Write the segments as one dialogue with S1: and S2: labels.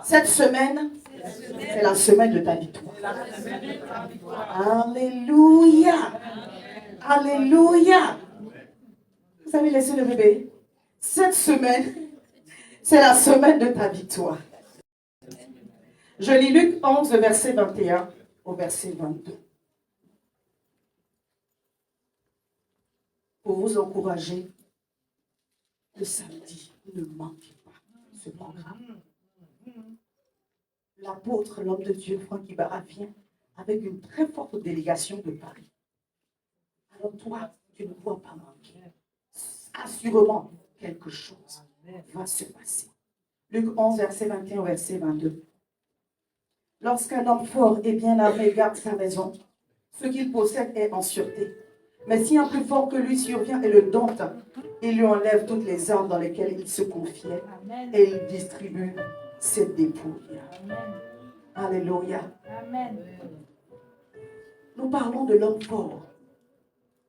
S1: Cette semaine, c'est la semaine de ta victoire. Alléluia. Alléluia. Vous avez laissé le bébé? Cette semaine, c'est la semaine de ta victoire. Je lis Luc 11, verset 21 au verset 22. Pour vous encourager, le samedi, ne manquez pas ce programme. L'apôtre, l'homme de Dieu, Franck Ibarra, vient avec une très forte délégation de Paris. Alors toi, tu ne dois pas manquer. Assurément, quelque chose va se passer. Luc 11, verset 21 au verset 22. Lorsqu'un homme fort et bien armé garde sa maison, ce qu'il possède est en sûreté. Mais si un plus fort que lui survient et le dompte, il lui enlève toutes les armes dans lesquelles il se confiait et il distribue ses dépouilles. Alléluia. Amen. Nous parlons de l'homme fort.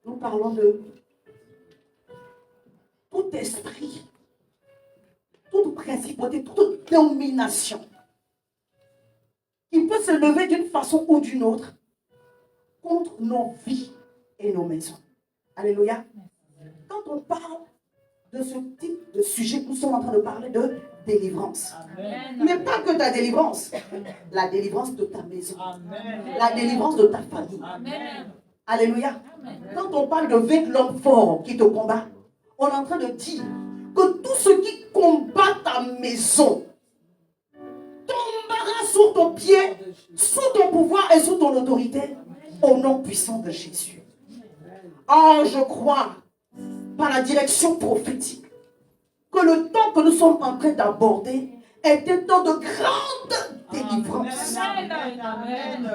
S1: Nous parlons de tout esprit, toute principauté, toute domination qui peut se lever d'une façon ou d'une autre contre nos vies et nos maisons. Alléluia. Quand on parle de ce type de sujet, nous sommes en train de parler de délivrance. Amen. Mais pas que ta délivrance, la délivrance de ta maison, amen, la délivrance de ta famille. Amen. Alléluia. Amen. Quand on parle de vaincre l'homme fort qui te combat, on est en train de dire que tout ce qui combat ta maison tombera sous ton pied, sous ton pouvoir et sous ton autorité, au nom puissant de Jésus. Oh, je crois, par la direction prophétique, que le temps que nous sommes en train d'aborder est un temps de grande délivrance. Amen.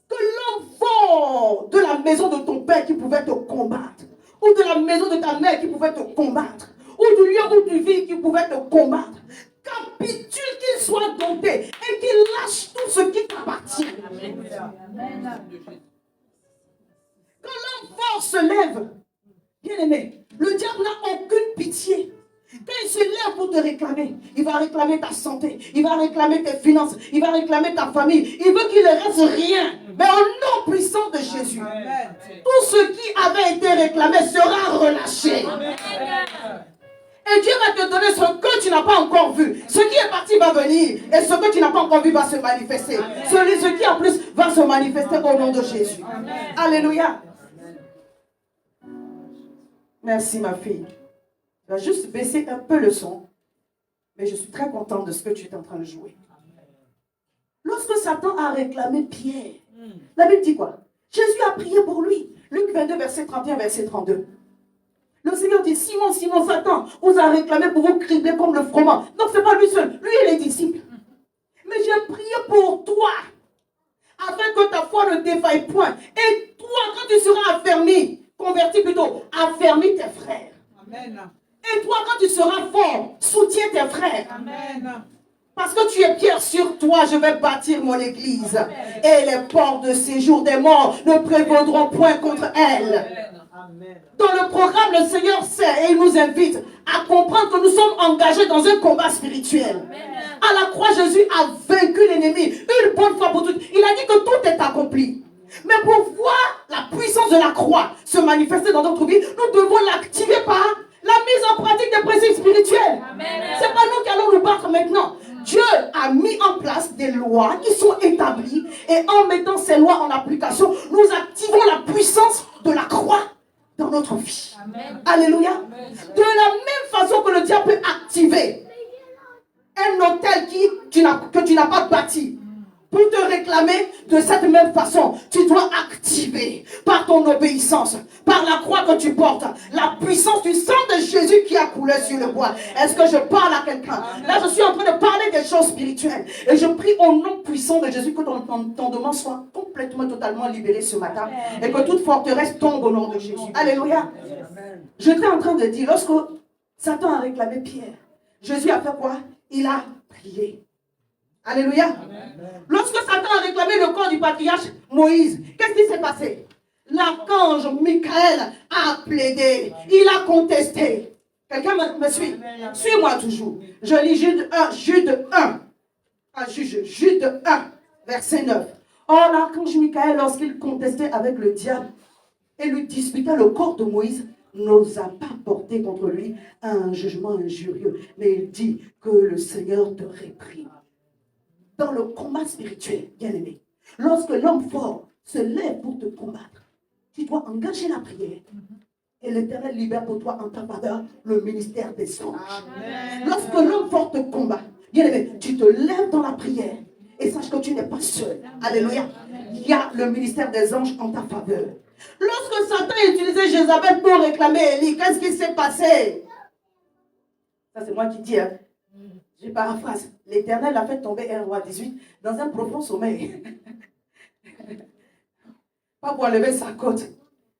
S1: Que l'homme fort de la maison de ton père qui pouvait te combattre, ou de la maison de ta mère qui pouvait te combattre, ou du lieu où tu vis qui pouvait te combattre, capitule, qu'il soit dompté et qu'il lâche tout ce qui t'appartient. Amen. Quand l'homme fort se lève, bien aimé, le diable n'a aucune pitié. Quand il se lève pour te réclamer, il va réclamer ta santé, il va réclamer tes finances, il va réclamer ta famille. Il veut qu'il ne reste rien. Mais au nom puissant de Jésus, amen, tout ce qui avait été réclamé sera relâché. Amen. Et Dieu va te donner ce que tu n'as pas encore vu. Ce qui est parti va venir. Et ce que tu n'as pas encore vu va se manifester. Ce qui en plus va se manifester au nom de Jésus. Amen. Alléluia. Merci ma fille. Je vais juste baisser un peu le son. Mais je suis très contente de ce que tu es en train de jouer. Lorsque Satan a réclamé Pierre, la Bible dit quoi? Jésus a prié pour lui. Luc 22, verset 31, verset 32. Le Seigneur dit, Simon, Simon, Satan vous a réclamé pour vous cribler comme le froment. Donc ce n'est pas lui seul, lui et les disciples. Mais j'ai prié pour toi, afin que ta foi ne défaille point. Et toi, quand tu seras affermi, converti plutôt, affermis tes frères. Amen. Et toi, quand tu seras fort, soutiens tes frères. Amen. Parce que tu es Pierre, sur toi, je vais bâtir mon église. Amen. Et les portes de séjour des morts ne prévaudront point contre elle. Amen. Dans le programme, le Seigneur sait et il nous invite à comprendre que nous sommes engagés dans un combat spirituel. Amen. À la croix, Jésus a vaincu l'ennemi une bonne fois pour toutes. Il a dit que tout est accompli. Mais pour voir la puissance de la croix se manifester dans notre vie, nous devons l'activer par la mise en pratique des principes spirituels. Ce n'est pas nous qui allons nous battre maintenant. Dieu a mis en place des lois qui sont établies et en mettant ces lois en application, nous activons la puissance de la croix dans notre vie. Amen. Alléluia. Amen. De la même façon que le diable peut activer un hôtel que tu n'as pas bâti pour te réclamer, de cette même façon, tu dois activer par ton obéissance, par la croix que tu portes, la puissance du sang de Jésus qui a coulé sur le bois. Est-ce que je parle à quelqu'un? Là, je suis en train de parler des choses spirituelles. Et je prie au nom puissant de Jésus que ton demande soit complètement, totalement libéré ce matin. Et que toute forteresse tombe au nom de Jésus. Alléluia. J'étais en train de dire, lorsque Satan a réclamé Pierre, Jésus a fait quoi? Il a prié. Alléluia. Amen. Lorsque Satan a réclamé le corps du patriarche Moïse, qu'est-ce qui s'est passé? L'archange Michael a plaidé. Il a contesté. Quelqu'un me suit? Suis-moi toujours. Je lis Jude 1. Jude 1, verset 9. Or, l'archange Michael, lorsqu'il contestait avec le diable et lui disputait le corps de Moïse, n'osa pas porter contre lui un jugement injurieux, mais il dit que le Seigneur te réprime. Dans le combat spirituel, bien-aimé, lorsque l'homme fort se lève pour te combattre, tu dois engager la prière. Et l'Éternel libère pour toi en ta faveur le ministère des anges. Amen. Lorsque l'homme fort te combat, bien aimé, tu te lèves dans la prière et sache que tu n'es pas seul. Alléluia. Il y a le ministère des anges en ta faveur. Lorsque Satan a utilisé Jézabel pour réclamer Élie, qu'est-ce qui s'est passé? Ça, c'est moi qui dis. Hein. Je paraphrase. L'Éternel a fait tomber un roi 18 dans un profond sommeil. Pas pour enlever sa côte,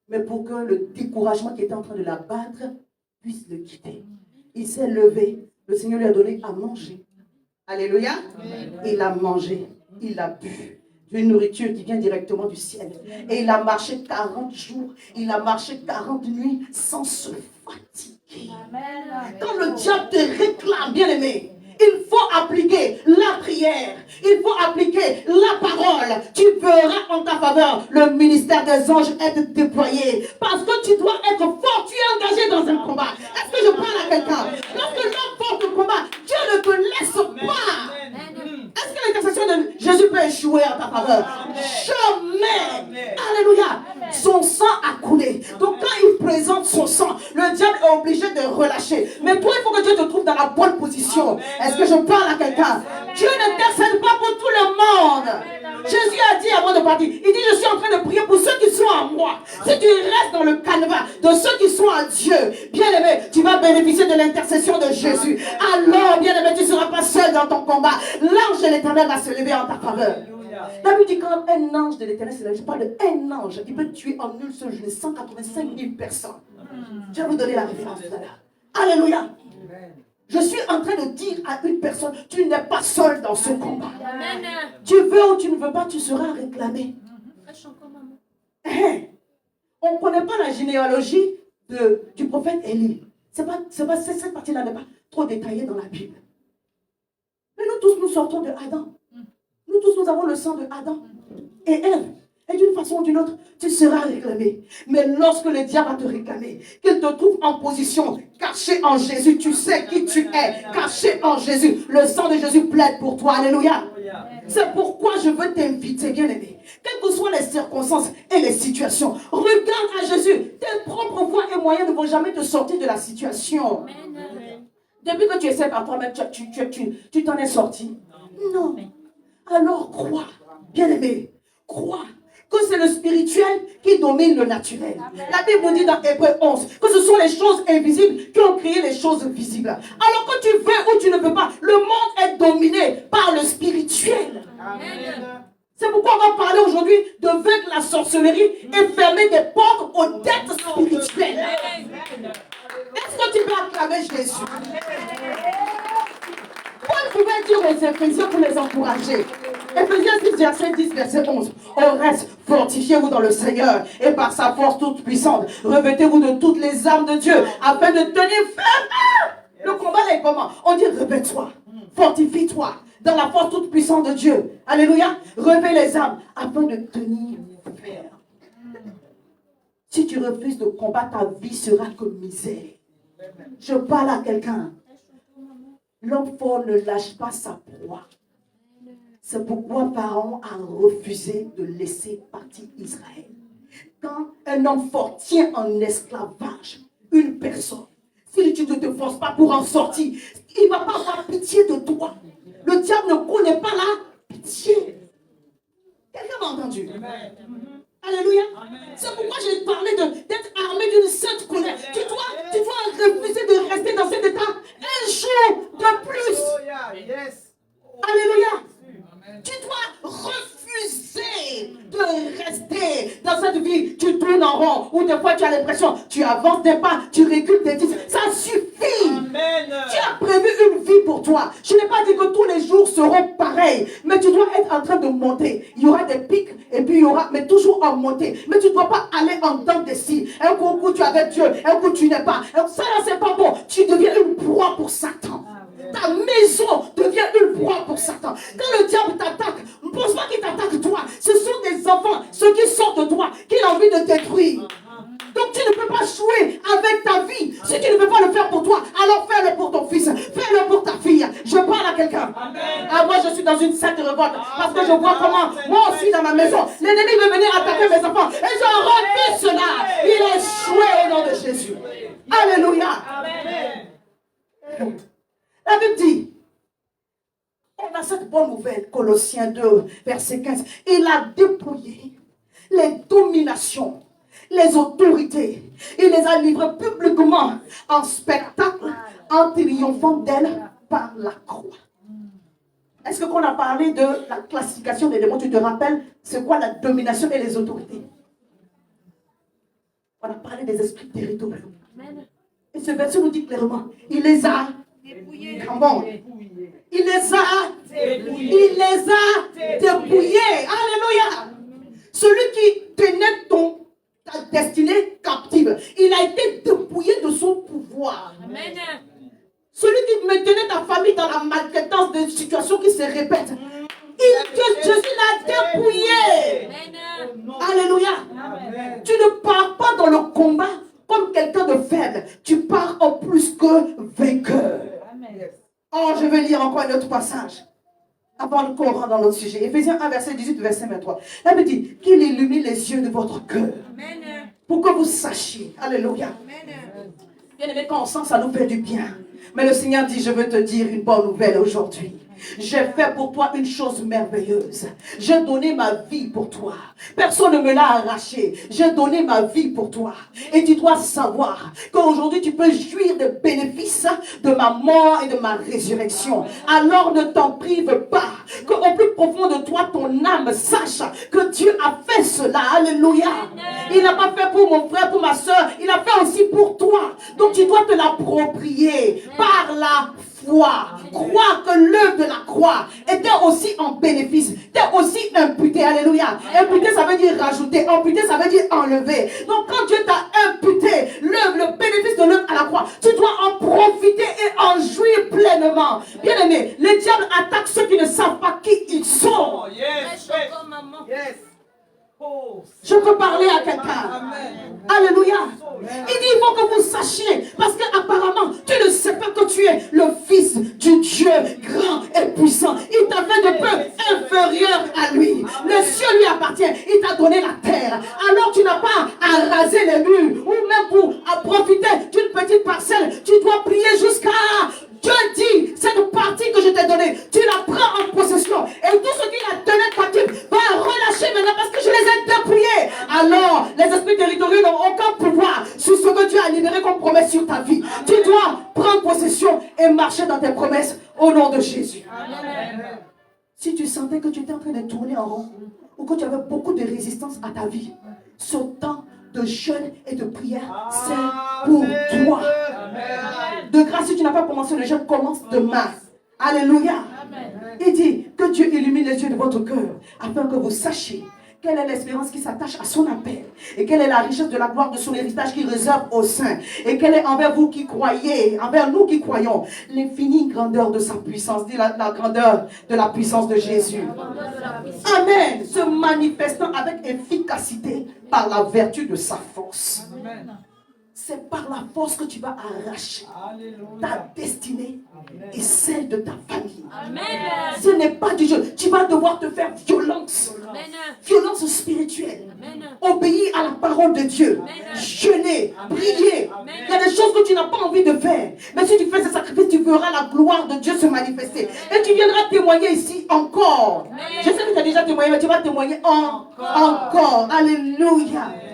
S1: mais pour que le découragement qui était en train de l'abattre puisse le quitter. Il s'est levé. Le Seigneur lui a donné à manger. Alléluia. Il a mangé. Il a bu. Une nourriture qui vient directement du ciel. Et il a marché 40 jours. Il a marché 40 nuits sans se fatiguer. Quand le diable te réclame, bien aimé, il faut appliquer la prière. Il faut appliquer la parole. Tu verras en ta faveur le ministère des anges être déployé. Parce que tu dois être fort. Tu es engagé dans un combat. Est-ce que je parle à quelqu'un? Lorsque l'homme porte le combat, Dieu ne te laisse pas. Est-ce que l'intercession de Jésus peut échouer en ta faveur? Jamais. Alléluia. Son sang a coulé. Donc quand il présente son sang, le diable est obligé de relâcher. Mais toi, il faut que Dieu te trouve dans la bonne position. Est-ce que je parle à quelqu'un? Dieu n'intercède pas pour tout le monde. Jésus a dit avant de partir, il dit, je suis en train de prier pour ceux qui sont à moi. Si tu restes dans le canevas de ceux qui sont à Dieu, bien aimé, tu vas bénéficier de l'intercession de Jésus. Alors, bien aimé, tu ne seras pas seul dans ton combat. L'ange de l'Éternel va se lever en ta faveur. La Bible dit quand un ange de l'Éternel se lève, je parle d'un ange qui peut tuer en une seule journée 185 000 personnes. Je vais vous donner la référence tout à l'heure. Alléluia. Je suis en train de dire à une personne, tu n'es pas seul dans ce combat. Amen. Tu veux ou tu ne veux pas, tu seras réclamé. On ne connaît pas la généalogie du prophète Élie. Cette partie-là n'est pas trop détaillée dans la Bible. Mais nous tous, nous sortons de Adam. Nous tous, nous avons le sang de Adam et Ève. Et d'une façon ou d'une autre, tu seras réclamé. Mais lorsque le diable va te réclamer, qu'il te trouve en position, caché en Jésus, tu sais qui tu es, caché en Jésus. Le sang de Jésus plaide pour toi. Alléluia. C'est pourquoi je veux t'inviter, bien-aimé. Quelles que soient les circonstances et les situations, regarde à Jésus. Tes propres voies et moyens ne vont jamais te sortir de la situation. Depuis que tu essaies par toi-même, tu t'en es sorti. Non. Alors crois, bien-aimé, crois que c'est le spirituel qui domine le naturel. La Bible dit dans Hébreux 11 que ce sont les choses invisibles qui ont créé les choses visibles. Alors que tu veux ou tu ne veux pas, le monde est dominé par le spirituel. Amen. C'est pourquoi on va parler aujourd'hui de vaincre la sorcellerie et fermer des portes aux dettes spirituelles. Est-ce que tu peux acclamer Jésus? Paul pouvait dire aux Éphésiens pour les encourager. Éphésiens 6, verset 10, verset 11. Au reste, fortifiez-vous dans le Seigneur et par sa force toute puissante. Revêtez-vous de toutes les armes de Dieu afin de tenir ferme. Le combat là est comment? On dit revêt-toi, fortifie-toi dans la force toute puissante de Dieu. Alléluia. Revêt les armes afin de tenir ferme. Si tu refuses de combattre, ta vie sera comme misère. Je parle à quelqu'un. L'homme fort ne lâche pas sa proie. C'est pourquoi Pharaon a refusé de laisser partir Israël. Quand un homme fort tient en esclavage une personne, si tu ne te forces pas pour en sortir, il ne va pas avoir pitié de toi. Le diable ne connaît pas la pitié. Quelqu'un m'a entendu? Alléluia. C'est pourquoi j'ai parlé d'être armé d'une sainte colère. Tu dois refuser de rester dans cet état un jour de plus. Alléluia. Tu dois refuser de rester dans cette vie. Tu tournes en rond, ou des fois tu as l'impression, tu avances des pas, tu recules des 10. Ça suffit. Amen. Tu as prévu une vie pour toi. toi. Je n'ai pas dit que tous les jours seront pareils, mais tu dois être en train de monter. Il y aura des pics et puis il y aura, mais toujours en montée. Mais tu ne dois pas aller en temps de si. Un coup tu es avec Dieu, un coup tu n'es pas. Ça là c'est pas bon. Tu deviens une proie pour Satan. Ta maison devient une proie pour Satan. Quand le diable t'attaque, ne pense pas qu'il t'attaque toi. Ce sont des enfants, ceux qui sortent de toi, qu'il a envie de détruire. Donc tu ne peux pas jouer avec ta vie. Si tu ne peux pas le faire pour toi, alors fais-le pour ton fils, fais-le pour ta fille. Je parle à quelqu'un. Ah, moi je suis dans une sainte révolte parce que je vois comment, moi aussi dans ma maison, l'ennemi veut venir attaquer mes enfants. Et je refuse cela. Il est échoué au nom de Jésus. Alléluia. La Bible dit, on a cette bonne nouvelle, Colossiens 2, verset 15. Il a dépouillé les dominations, les autorités. Il les a livrées publiquement en spectacle, en triomphant d'elles par la croix. Est-ce que quand on a parlé de la classification des démons, tu te rappelles, c'est quoi la domination et les autorités? On a parlé des esprits territoriaux. Et ce verset nous dit clairement, il les a dépouillés. Comment? Il les a dépouillés. Alléluia. Celui qui tenait ta destinée captive, il a été dépouillé de son pouvoir. Amen. Celui qui maintenait ta famille dans la maltraitance de situations qui se répètent, Jésus l'a dépouillé. Amen. Alléluia. Amen. Tu ne pars pas dans le combat comme quelqu'un de faible. Tu pars en plus que vainqueur. Amen. Oh, je vais lire encore un autre passage avant qu'on rentre dans notre sujet. Éphésiens 1, verset 18, verset 23. La Bible dit qu'il illumine les yeux de votre cœur. Amen. Pour que vous sachiez. Alléluia. Amen. Bien aimé, quand on sent, ça nous fait du bien. Mais le Seigneur dit, je veux te dire une bonne nouvelle aujourd'hui. J'ai fait pour toi une chose merveilleuse. J'ai donné ma vie pour toi. Personne ne me l'a arraché. J'ai donné ma vie pour toi. Et tu dois savoir qu'aujourd'hui tu peux jouir des bénéfices de ma mort et de ma résurrection. Alors ne t'en prive pas. Qu'au plus profond de toi, ton âme sache que Dieu a fait cela. Alléluia. Il n'a pas fait pour mon frère, pour ma soeur. Il a fait aussi pour toi. Donc tu dois te l'approprier par la foi. Croire que l'œuvre de la croix était aussi en bénéfice, était aussi imputé. Alléluia. Imputé, ça veut dire rajouter. Imputé, ça veut dire enlever. Donc quand Dieu t'a imputé l'œuvre, le bénéfice de l'œuvre à la croix, tu dois en profiter et en jouir pleinement. Bien aimé, le diable attaque ceux qui ne savent pas qui ils sont. Oh, yes, yes. Je peux parler à quelqu'un. Alléluia. Il dit, il faut que vous sachiez, parce qu'apparemment, tu ne sais pas que tu es le fils du Dieu grand et puissant. Il t'a fait de peu inférieur à lui. Le ciel lui appartient. Il t'a donné la terre. Alors tu n'as pas à raser les murs, ou même pour profiter d'une petite parcelle. Tu dois prier jusqu'à... Dieu dit, cette partie que je t'ai donnée, tu la prends en possession. Et tout ce qui la tenait captive va relâcher maintenant parce que je les ai dépouillés. Alors, les esprits territoriaux n'ont aucun pouvoir sur ce que Dieu a libéré comme promesse sur ta vie. Tu dois prendre possession et marcher dans tes promesses au nom de Jésus. Amen. Si tu sentais que tu étais en train de tourner en rond ou que tu avais beaucoup de résistance à ta vie, ce temps de jeûne et de prière, c'est pour toi. De grâce, si tu n'as pas commencé le jeûne, commence demain. Alléluia. Il dit que Dieu illumine les yeux de votre cœur afin que vous sachiez quelle est l'espérance qui s'attache à son appel et quelle est la richesse de la gloire de son héritage qu'il réserve aux saints et quelle est envers vous qui croyez, envers nous qui croyons, l'infinie grandeur de sa puissance. Dis la grandeur de la puissance de Jésus. Amen. Se manifestant avec efficacité par la vertu de sa force. Amen. C'est par la force que tu vas arracher ta destinée et celle de ta famille. Amen. Ce n'est pas du jeu. Tu vas devoir te faire violence. Amen. Violence spirituelle. Amen. Obéir à la parole de Dieu. Amen. Jeûner, prier. Amen. Il y a des choses que tu n'as pas envie de faire. Mais si tu fais ce sacrifice, tu verras la gloire de Dieu se manifester. Amen. Et tu viendras témoigner ici encore. Amen. Je sais que tu as déjà témoigné, mais tu vas témoigner encore. Alléluia. Amen.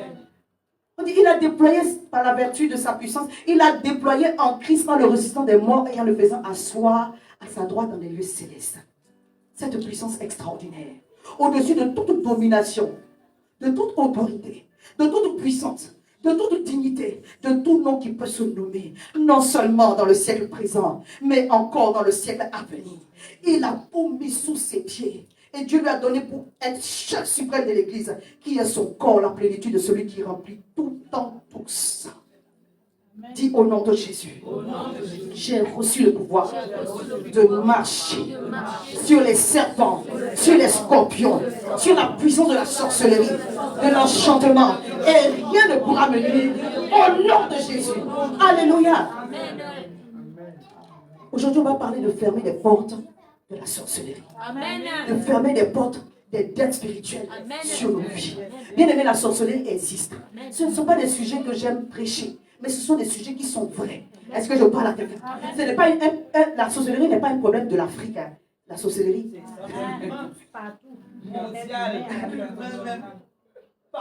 S1: On dit, il a déployé par la vertu de sa puissance, il a déployé en Christ en le ressuscitant des morts et en le faisant asseoir à sa droite dans les lieux célestes. Cette puissance extraordinaire, au-dessus de toute domination, de toute autorité, de toute puissance, de toute dignité, de tout nom qui peut se nommer, non seulement dans le siècle présent, mais encore dans le siècle à venir. Il a tout mis sous ses pieds. Et Dieu lui a donné pour être chef suprême de l'Église, qui est son corps, la plénitude de celui qui remplit tout en tout ça. Dis au nom de Jésus, j'ai reçu le pouvoir de marcher sur les serpents, sur les scorpions, sur la puissance de la sorcellerie, de l'enchantement. Et rien ne pourra me nuire au nom de Jésus. Alléluia. Aujourd'hui, on va parler de fermer les portes de la sorcellerie. De fermer les portes des dettes spirituelles sur nos vies. Bien aimé, la sorcellerie existe. Ce ne sont pas des sujets que j'aime prêcher, mais ce sont des sujets qui sont vrais. Est-ce que je parle à quelqu'un? Ce n'est pas la sorcellerie n'est pas un problème de l'Afrique. Hein. La sorcellerie,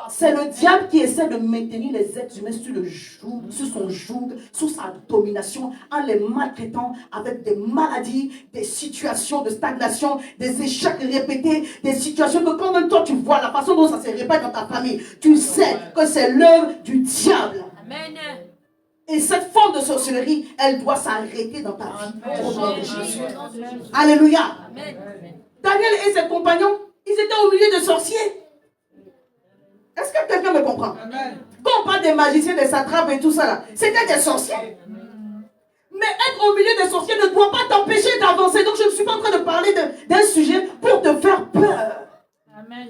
S1: c'est le diable qui essaie de maintenir les êtres humains sur son joug, sous sa domination, en les maltraitant avec des maladies, des situations de stagnation, des échecs répétés, des situations que quand même toi tu vois la façon dont ça se répète dans ta famille, tu sais que c'est l'œuvre du diable. Amen. Et cette forme de sorcellerie, elle doit s'arrêter dans ta vie. Au nom de Jésus. Alléluia. Amen. Daniel et ses compagnons, ils étaient au milieu de sorciers. Est-ce que quelqu'un me comprend? Amen. Quand on parle des magiciens, des satrapes et tout ça là, c'était des sorciers. Mais être au milieu des sorciers ne doit pas t'empêcher d'avancer. Donc je ne suis pas en train de parler d'un sujet pour te faire peur. Amen.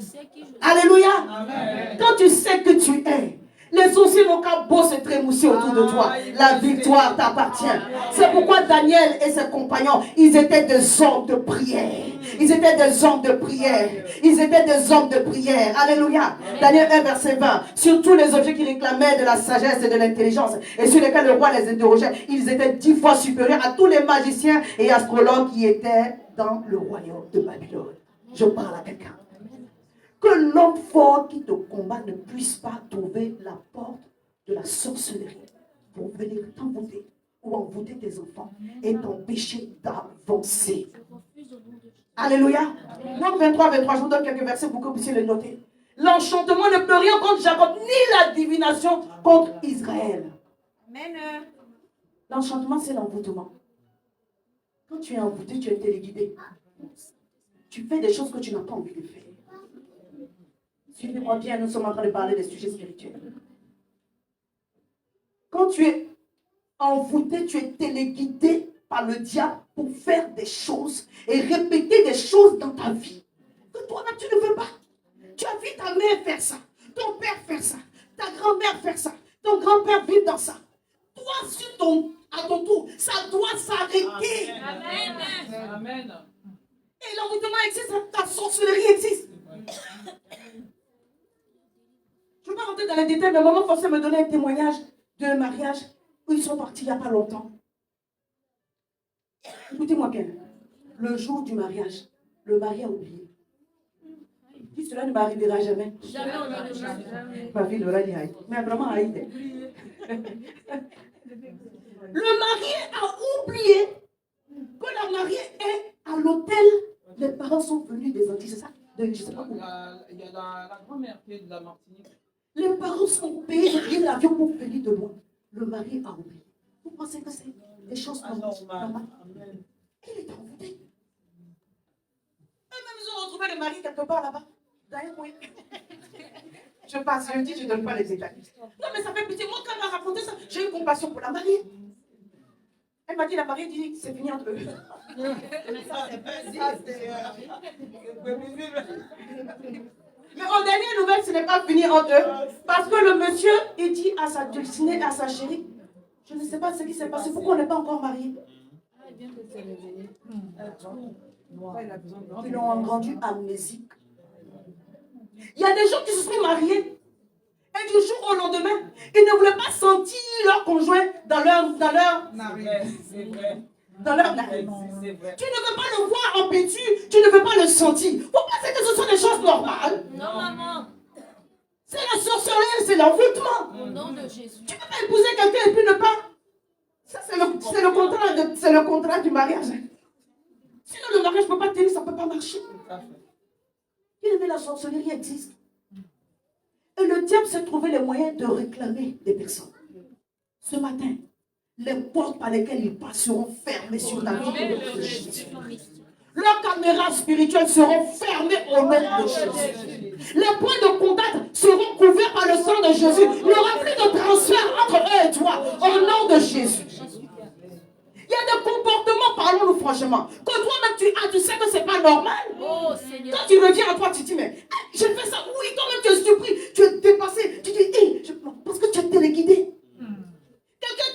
S1: Alléluia. Amen. Quand tu sais que tu es, les sorciers n'ont qu'à beau se trémousser autour de toi. La victoire t'appartient. C'est pourquoi Daniel et ses compagnons, ils étaient des hommes de prière. Ils étaient des hommes de prière. Ils étaient des hommes de prière. Alléluia. Daniel 1, verset 20. Sur tous les objets qui réclamaient de la sagesse et de l'intelligence et sur lesquels le roi les interrogeait, ils étaient 10 fois supérieurs à tous les magiciens et astrologues qui étaient dans le royaume de Babylone. Je parle à quelqu'un. Que l'homme fort qui te combat ne puisse pas trouver la porte de la sorcellerie pour venir t'envoûter ou envoûter tes enfants et t'empêcher d'avancer. Alléluia. Donc 23, je vous donne quelques versets pour que vous puissiez les noter. L'enchantement ne peut rien contre Jacob, ni la divination contre Israël. Amen. L'enchantement, c'est l'envoûtement. Quand tu es envoûté, tu es téléguidé. Tu fais des choses que tu n'as pas envie de faire. Suivez-moi bien, nous sommes en train de parler des sujets spirituels. Quand tu es envoûté, tu es téléguidé par le diable pour faire des choses et répéter des choses dans ta vie que toi-même tu ne veux pas. Tu as vu ta mère faire ça, ton père faire ça, ta grand-mère faire ça, ton grand-père vivre dans ça. Toi, à ton tour, ça doit s'arrêter. Amen. Amen. Et l'envoûtement existe, ta sorcellerie existe. Je ne vais pas rentrer dans les détails, mais maman forcée me donner un témoignage de mariage où ils sont partis il n'y a pas longtemps. Écoutez-moi bien. Le jour du mariage, le mari a oublié. Puis cela ne m'arrivera jamais. Jamais. Ma fille Laura dit aïe. Mais vraiment aïe. Le marié a oublié que la mariée est à l'hôtel. Les parents sont venus des Antilles, c'est ça? Je ne sais pas où. Il y a la grand-mère qui est de la Martinique. Les parents sont payés de billet d'avion pour venir de loin. Le mari a oublié. Vous pensez que c'est des choses normales? Il est envoûté. Eux-mêmes, ils ont retrouvé le mari quelque part là-bas. D'ailleurs, oui. Je passe, je dis, je ne donne pas les détails. Non, mais ça fait pitié. Moi, quand elle m'a raconté ça, j'ai eu compassion pour la mariée. Elle m'a dit, la mariée dit, c'est fini entre eux. Mais en dernière nouvelle, ce n'est pas fini entre eux. Parce que le monsieur, il dit à sa dulcinée, à sa chérie, je ne sais pas ce qui s'est passé, pourquoi on n'est pas encore mariés? Ils l'ont rendu amnésique. Il y a des gens qui se sont mariés. Et du jour au lendemain, ils ne voulaient pas sentir leur conjoint dans leur narine. Dans leur narine. Tu ne veux pas le voir en peinture, tu ne veux pas le sentir. Vous pensez que ce sont des choses normales? Non, maman. C'est la sorcellerie, c'est l'envoûtement. Au nom de Jésus. Tu ne peux pas épouser quelqu'un et puis ne pas. Ça, c'est le contrat du mariage. Sinon, le mariage ne peut pas tenir, ça ne peut pas marcher. Bien aimé, la sorcellerie existe. Et le diable s'est trouvé les moyens de réclamer des personnes. Ce matin, les portes par lesquelles ils passent seront fermées sur ta vie au nom de Jésus. Leurs caméras spirituelles seront fermées au nom de Jésus. Les points de contact seront couverts par le sang de Jésus. Il n'y aura plus de transfert entre eux et toi au nom de Jésus. Il y a des comportements, parlons-nous franchement, que toi-même tu sais que ce n'est pas normal. Oh, quand tu reviens à toi, tu dis, mais je fais ça, oui, quand même tu es surpris, tu es dépassé, tu dis, hey, parce que tu es téléguidé.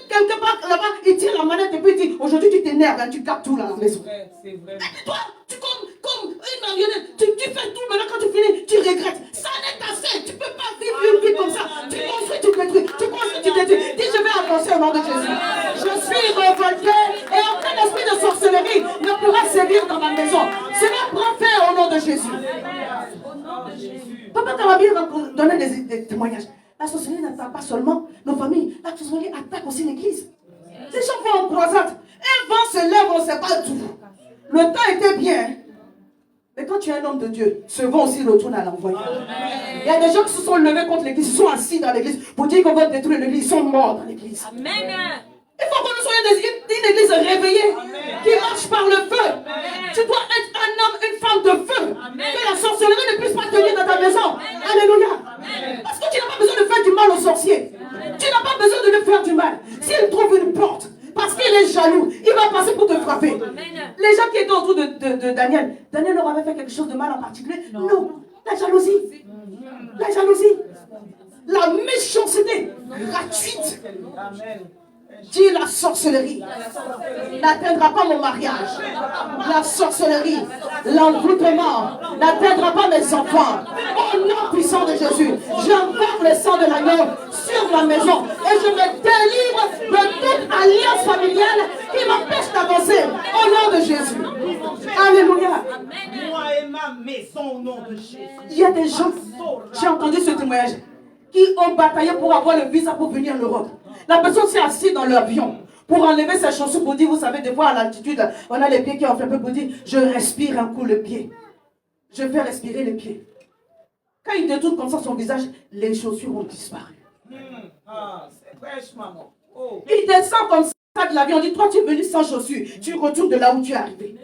S1: Quelque part là-bas, il tire la manette et puis il dit, aujourd'hui tu t'énerves, hein, tu captes tout là à la maison. C'est vrai. Et toi, tu comme une marionnette, tu fais tout, maintenant quand tu finis, tu regrettes. Ça n'est assez, tu ne peux pas vivre une vie comme ça. Tu construis, tu détruis, tu construis, tu détruis. Dis, je vais avancer au nom de Jésus. Je suis révolté et aucun esprit de sorcellerie ne pourra sévir dans ma maison. Cela prend fin au nom de Jésus. Papa, tu vas bien donner des témoignages. La sorcellerie n'attaque pas seulement nos familles. La sorcellerie attaque aussi l'église. Les gens vont en croisade. Un vent se lève, on ne sait pas tout. Le temps était bien. Mais quand tu es un homme de Dieu, ce vent aussi retourne à l'envoyer. Il y a des gens qui se sont levés contre l'église, ils sont assis dans l'église pour dire qu'on va détruire l'église. Ils sont morts dans l'église. Il faut que nous soyons une église réveillée qui marche par le feu. Tu dois être un homme, une femme de feu. Que la sorcellerie ne puisse pas tenir dans ta maison. Alléluia. Parce que tu n'as pas besoin de faire du mal aux sorciers. Tu n'as pas besoin de lui faire du mal. S'il trouve une porte, parce qu'il est jaloux, il va passer pour te frapper. Les gens qui étaient autour de Daniel, Daniel leur avait fait quelque chose de mal en particulier. Non, la jalousie. La jalousie. La méchanceté gratuite. Dis la sorcellerie n'atteindra pas mon mariage. La sorcellerie, l'envoûtement n'atteindra pas mes enfants. Au nom puissant de Jésus, j'envoie le sang de l'agneau sur ma maison et je me délivre de toute alliance familiale qui m'empêche d'avancer. Au nom de Jésus. Alléluia. Moi et ma maison au nom de Jésus. Il y a des gens, j'ai entendu ce témoignage, qui ont bataillé pour avoir le visa pour venir en Europe. La personne s'est assise dans l'avion pour enlever ses chaussures pour dire, vous savez, des fois à l'altitude, on a les pieds qui ont fait un peu pour dire, je respire un coup le pied. Je fais respirer les pieds. Quand il détourne comme ça son visage, les chaussures ont disparu. C'est fraîche, maman. Oh. Il descend comme ça de l'avion, on dit, toi tu es venu sans chaussures, tu retournes de là où tu es arrivé.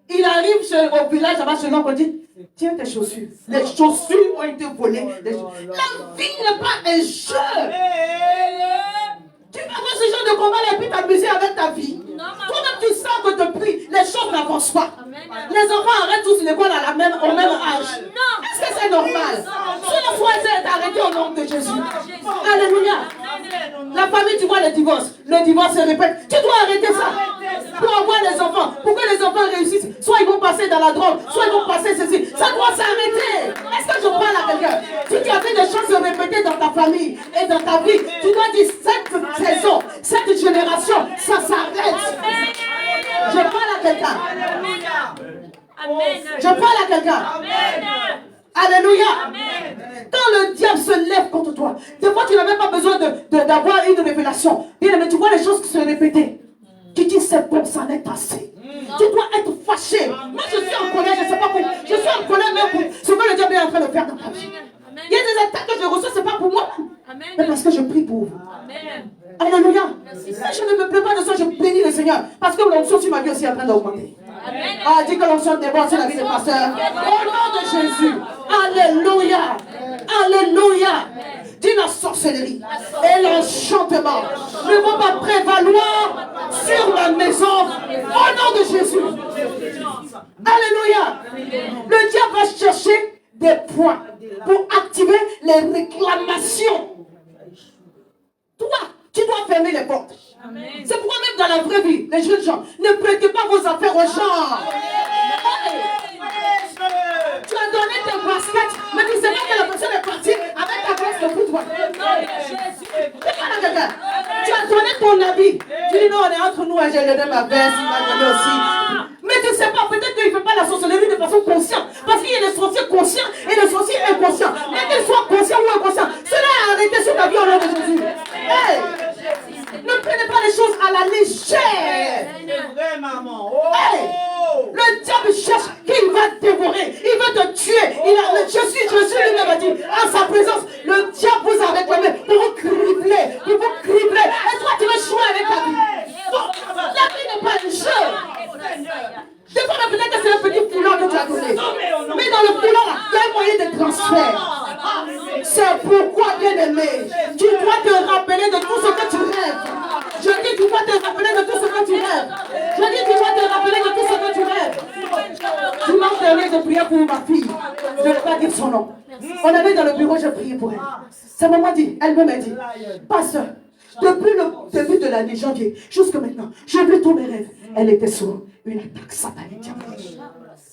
S1: Il arrive au village, là-bas, chez l'homme, on dit, tiens tes chaussures. Les chaussures ont été volées. La vie n'est pas un jeu. Tu vas voir ce genre de combat et puis t'amuser avec ta vie. Toi-même, tu sens que depuis, les choses n'avancent pas. Les enfants arrêtent tous l'école au même âge. Est-ce que c'est normal? Si le foyer est arrêté au nom de Jésus. Alléluia. La famille, tu vois le divorce. Le divorce se répète. Tu dois arrêter ça. Pour avoir des enfants. Pour que les enfants réussissent. Soit ils vont passer dans la drogue, soit ils vont passer ceci. Ça doit s'arrêter. Est-ce que je parle à quelqu'un? Si tu as vu des choses se répéter dans ta famille et dans ta vie, tu dois dire cette saison, cette génération, ça s'arrête. Je parle à quelqu'un. Je parle à quelqu'un. Alléluia. Quand le diable se lève contre toi, des fois tu n'as même pas besoin d'avoir une révélation. Bien, mais tu vois les choses qui se répétaient. Tu dis c'est bon, ça n'est assez. Tu dois être fâché. Moi je suis en colère, je ne sais pas pourquoi. Je suis en colère même pour ce que le diable est en train de faire dans ta vie. Il y a des attaques que je reçois, ce n'est pas pour moi. Mais parce que je prie pour vous. Alléluia. Je ne me plains pas de ça, je bénis le Seigneur. Parce que l'onction sur ma vie aussi est en train d'augmenter. Ah, dis que l'onction déborde sur la vie des pasteurs. Au nom de Jésus. Alléluia. Alléluia. Dis la sorcellerie et l'enchantement ne vont pas prévaloir sur ma maison. Au nom de Jésus. Alléluia. Le diable va chercher des points pour activer les réclamations. Toi, tu dois fermer les portes. C'est pourquoi même dans la vraie vie, les jeunes gens, ne prêtez pas vos affaires aux gens. Tu as donné tes baskets, mais tu ne sais pas que la personne est partie avec ta veste de football. Tu as donné ton habit. Tu dis non, on est entre nous, j'ai donné ma veste, il m'a donné aussi. Mais tu ne sais pas, peut-être qu'il ne fait pas la sorcellerie de façon consciente. Parce qu'il y a des sorciers conscients et des sorciers inconscients. Mais qu'ils soient conscients ou inconscients, cela a arrêté sur ta vie au nom de Jésus. Hey! Ne prenez pas les choses à la légère. C'est vrai, maman. Oh. Hey! Le diable cherche qu'il va te dévorer. Il va te tuer. Jésus lui-même a dit, en sa présence, dans le boulot, il y a un moyen de transfert. C'est pourquoi, bien-aimé, tu dois te rappeler de tout ce que tu rêves. Je dis, tu dois te rappeler de tout ce que tu rêves. Je dis, tu dois te rappeler de tout ce que tu rêves. Dimanche dernier, je priais pour ma fille. Je ne vais pas dire son nom. On allait dans le bureau, je priais pour elle. Sa maman dit, elle-même m'a dit, pasteur, depuis le début de l'année, janvier, jusqu'à maintenant, j'ai vu tous mes rêves. Elle était sur une attaque satanique diabolique.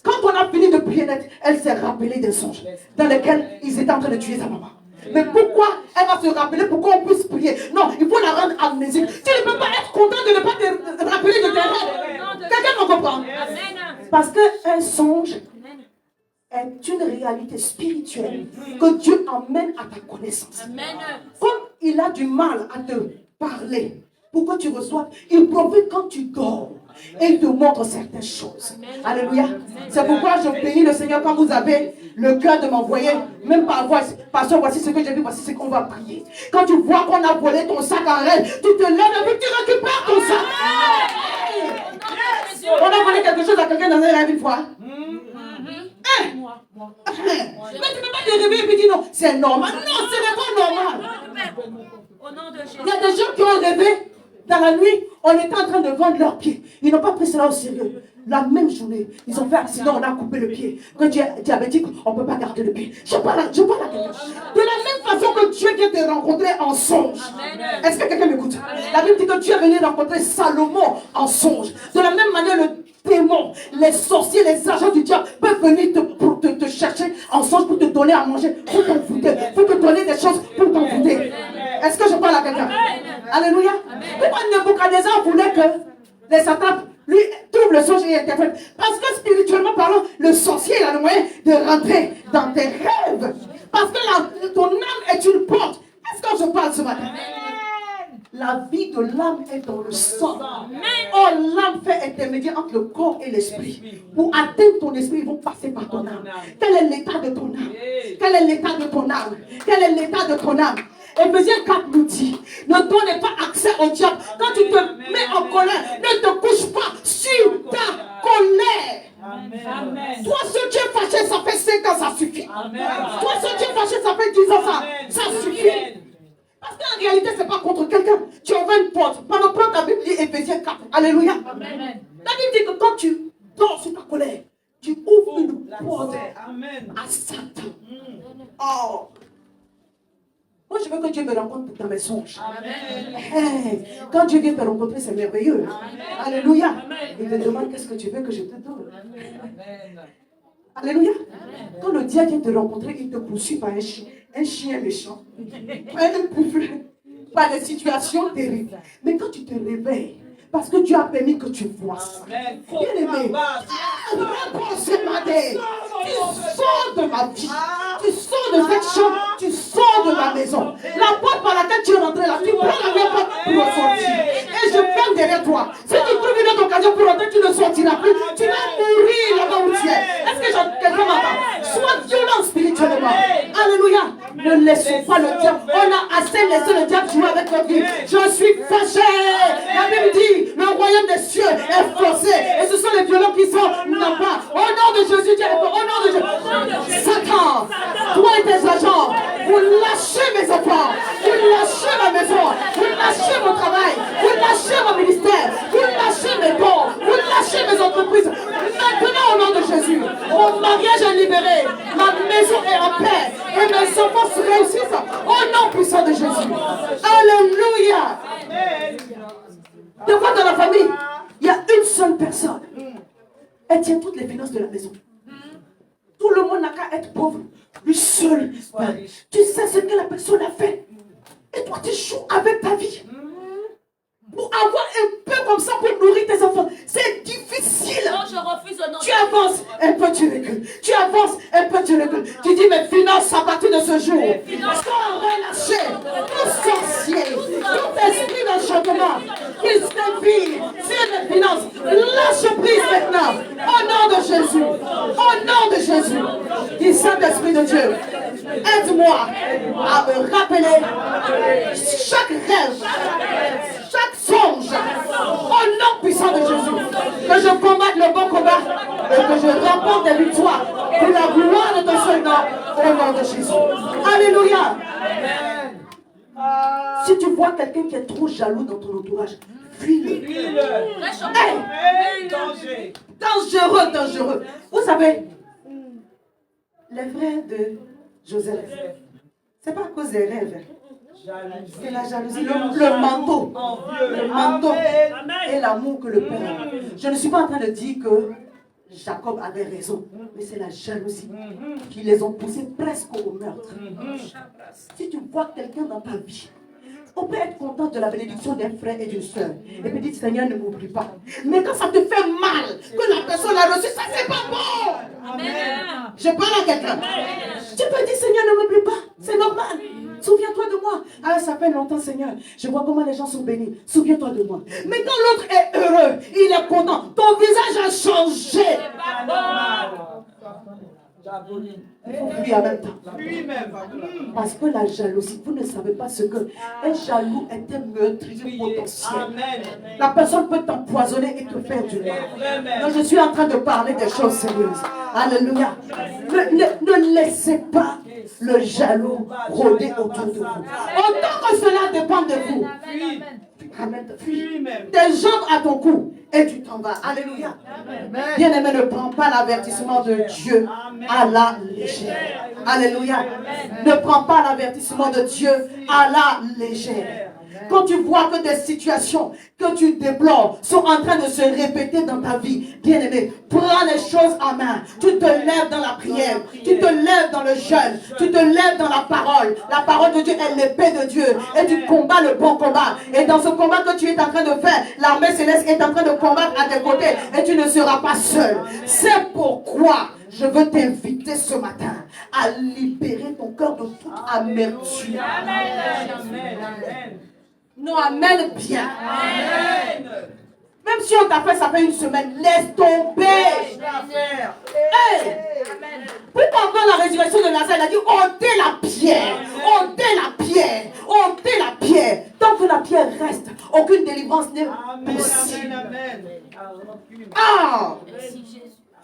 S1: Quand on a fini de prier net, elle s'est rappelée des songes dans lesquels ils étaient en train de tuer sa maman. Mais pourquoi elle va se rappeler pour qu'on puisse prier? Non, il faut la rendre amnésique. Tu ne peux pas être content de ne pas te rappeler de tes rêves. Quelqu'un me comprend? Parce qu'un songe est une réalité spirituelle que Dieu amène à ta connaissance. Comme il a du mal à te parler pour que tu reçoives, il profite quand tu dors. Et il te montre certaines choses. Alléluia. C'est pourquoi je bénis le Seigneur quand vous avez le cœur de m'envoyer, même par voix, pasteur, voici ce que j'ai vu, voici ce qu'on va prier. Quand tu vois qu'on a volé ton sac en rêve, tu te lèves et puis tu récupères ton sac. On a volé quelque chose à quelqu'un dans un rêve une fois. Mais tu ne peux pas te réveiller et puis dire non, c'est normal. Non, ce n'est pas normal. Il y a des gens qui ont rêvé. Dans la nuit, on était en train de vendre leurs pieds. Ils n'ont pas pris cela au sérieux. La même journée, ils ont fait accident, on a coupé le pied. Quand tu es diabétique, on ne peut pas garder le pied. Je parle à quelqu'un. De la même façon que Dieu vient te rencontrer en songe. Est-ce que quelqu'un m'écoute? La Bible dit que Dieu est venu rencontrer Salomon en songe. De la même manière, le démon, les sorciers, les agents du diable peuvent venir te chercher en songe pour te donner à manger, pour t'envoûter, pour te donner des choses pour t'envoûter. Est-ce que je parle à quelqu'un? Alléluia. Pourquoi Nebuchadnezzar voulait que les satrapes lui trouvent le songe et interprètent? Parce que spirituellement parlant, le sorcier a le moyen de rentrer dans tes rêves. Parce que ton âme est une porte. Est-ce que je parle ce matin? La vie de l'âme est dans le sang. Or, l'âme fait intermédiaire entre le corps et l'esprit. Pour atteindre ton esprit, ils vont passer par ton âme. Quel est l'état de ton âme? Quel est l'état de ton âme? Quel est l'état de ton âme? Éphésiens 4 nous dit, ne donnez pas accès au diable. Quand tu te mets en colère, ne te couche pas sur ta colère. Amen. Toi, ce Dieu fâché, ça fait 5 ans, ça suffit. Amen. Toi, ce Dieu fâché, ça fait 10 ans, ça suffit. Parce qu'en réalité, ce n'est pas contre quelqu'un. Tu ouvres une porte. Pendant que la Bible dit Éphésiens 4. Alléluia. Amen. La Bible dit que quand tu dors sur ta colère, tu ouvres une porte à Satan. Oh. Moi, je veux que Dieu me rencontre dans mes songes. Hey, quand Dieu vient te rencontrer, c'est merveilleux. Amen. Alléluia. Amen. Il te demande qu'est-ce que tu veux que je te donne. Amen. Alléluia. Amen. Quand le diable vient te rencontrer, il te poursuit par un chien méchant. Par des situations terribles. Mais quand tu te réveilles, parce que Dieu a permis que tu vois ça. Bien aimé, réponds ce matin. Tu sors de ma vie. Tu sors de cette chambre. Tu sors de ma maison. La porte par laquelle tu es rentré là, tu prends la même porte pour ressortir. Et je ferme derrière toi. Si tu trouves une autre occasion pour rentrer, tu ne sortiras plus. Tu vas mourir là-bas où tu es. Est-ce que quelqu'un m'entend? Sois violent spirituellement. Alléluia. Ne laissons pas le diable. On a assez laissé le diable jouer avec notre vie. Je suis fâché. La Bible dit, le royaume des cieux est forcé. Et ce sont les violents qui sont non pas. Au nom de Jésus, Dieu, au nom de Jésus. Satan, toi et tes agents, vous lâchez mes enfants, vous lâchez ma maison, vous lâchez mon travail, vous lâchez mon ministère, vous lâchez mes dons, vous lâchez mes entreprises. Maintenant, au nom de Jésus, mon mariage est libéré, ma maison est en paix et mes enfants se réussissent au nom puissant de Jésus. Alléluia. De quoi dans la famille, il y a une seule personne. Elle tient toutes les finances de la maison. Tout le monde n'a qu'à être pauvre. Lui seul. Tu sais ce que la personne a fait. Et toi, tu joues avec ta vie. Pour avoir un peu comme ça pour nourrir tes enfants. C'est difficile.
S2: Non, je refuse au nom.
S1: Tu avances un peu, tu recules. Tu avances un peu, tu recules. Tu dis, mes finances à partir de ce jour sont relâchées. Tout sorcier, tout esprit d'enchantement qui s'invite sur mes finances, lâche prise maintenant. Au nom de Jésus. Au nom de Jésus. Dis, Saint-Esprit de Dieu, aide-moi à me rappeler chaque rêve, chaque songe, au nom puissant de Jésus, que je combatte le bon combat et que je remporte des victoires pour la gloire toi au nom de Jésus. Alléluia. Si tu vois quelqu'un qui est trop jaloux dans ton entourage, fuis-le. Hey! Dangereux, dangereux. Vous savez, les frères de Joseph, c'est pas à cause des rêves. C'est la jalousie, le manteau et l'amour que le Père a. Je ne suis pas en train de dire que Jacob avait raison, mais c'est la jalousie qui les ont poussés presque au meurtre. Si tu vois quelqu'un dans ta vie, on peut être content de la bénédiction d'un frère et d'une soeur. Et puis dire, Seigneur, ne m'oublie pas. Mais quand ça te fait mal, que la personne a reçu, ça c'est pas bon. Amen. Je parle à quelqu'un. Tu peux dire, Seigneur, ne m'oublie pas. C'est normal. Souviens-toi de moi. Ah, ça fait longtemps, Seigneur. Je vois comment les gens sont bénis. Souviens-toi de moi. Mais quand l'autre est heureux, il est content. Ton visage a changé. C'est pas normal. Il faut fuir en même temps. Parce que la jalousie, vous ne savez pas ce que un jaloux est un meurtrier potentiel. La personne peut t'empoisonner et te faire du mal. Donc je suis en train de parler des choses sérieuses. Alléluia. Ne laissez pas le jaloux rôder autour de vous. Autant que cela dépend de vous. Amen. Fuis. Tes jambes à ton cou et tu t'en vas. Alléluia. Bien-aimé, ne prends pas l'avertissement de Dieu à la légère. Alléluia. Ne prends pas l'avertissement de Dieu à la légère. Quand tu vois que des situations que tu déplores sont en train de se répéter dans ta vie, bien-aimé, prends les choses en main. Tu te lèves dans la prière, tu te lèves dans le jeûne, tu te lèves dans la parole. La parole de Dieu est l'épée de Dieu et tu combats le bon combat. Et dans ce combat que tu es en train de faire, l'armée céleste est en train de combattre à tes côtés et tu ne seras pas seul. C'est pourquoi je veux t'inviter ce matin à libérer ton cœur de toute amertume. Non, amen bien. Amen. Même si on t'a fait, ça fait une semaine, laisse tomber. Hey. Pourquoi avant la résurrection de Lazare, il a dit ôtez la pierre, ôtez la pierre, ôtez la pierre. Tant que la pierre reste, aucune délivrance n'est possible. Ah!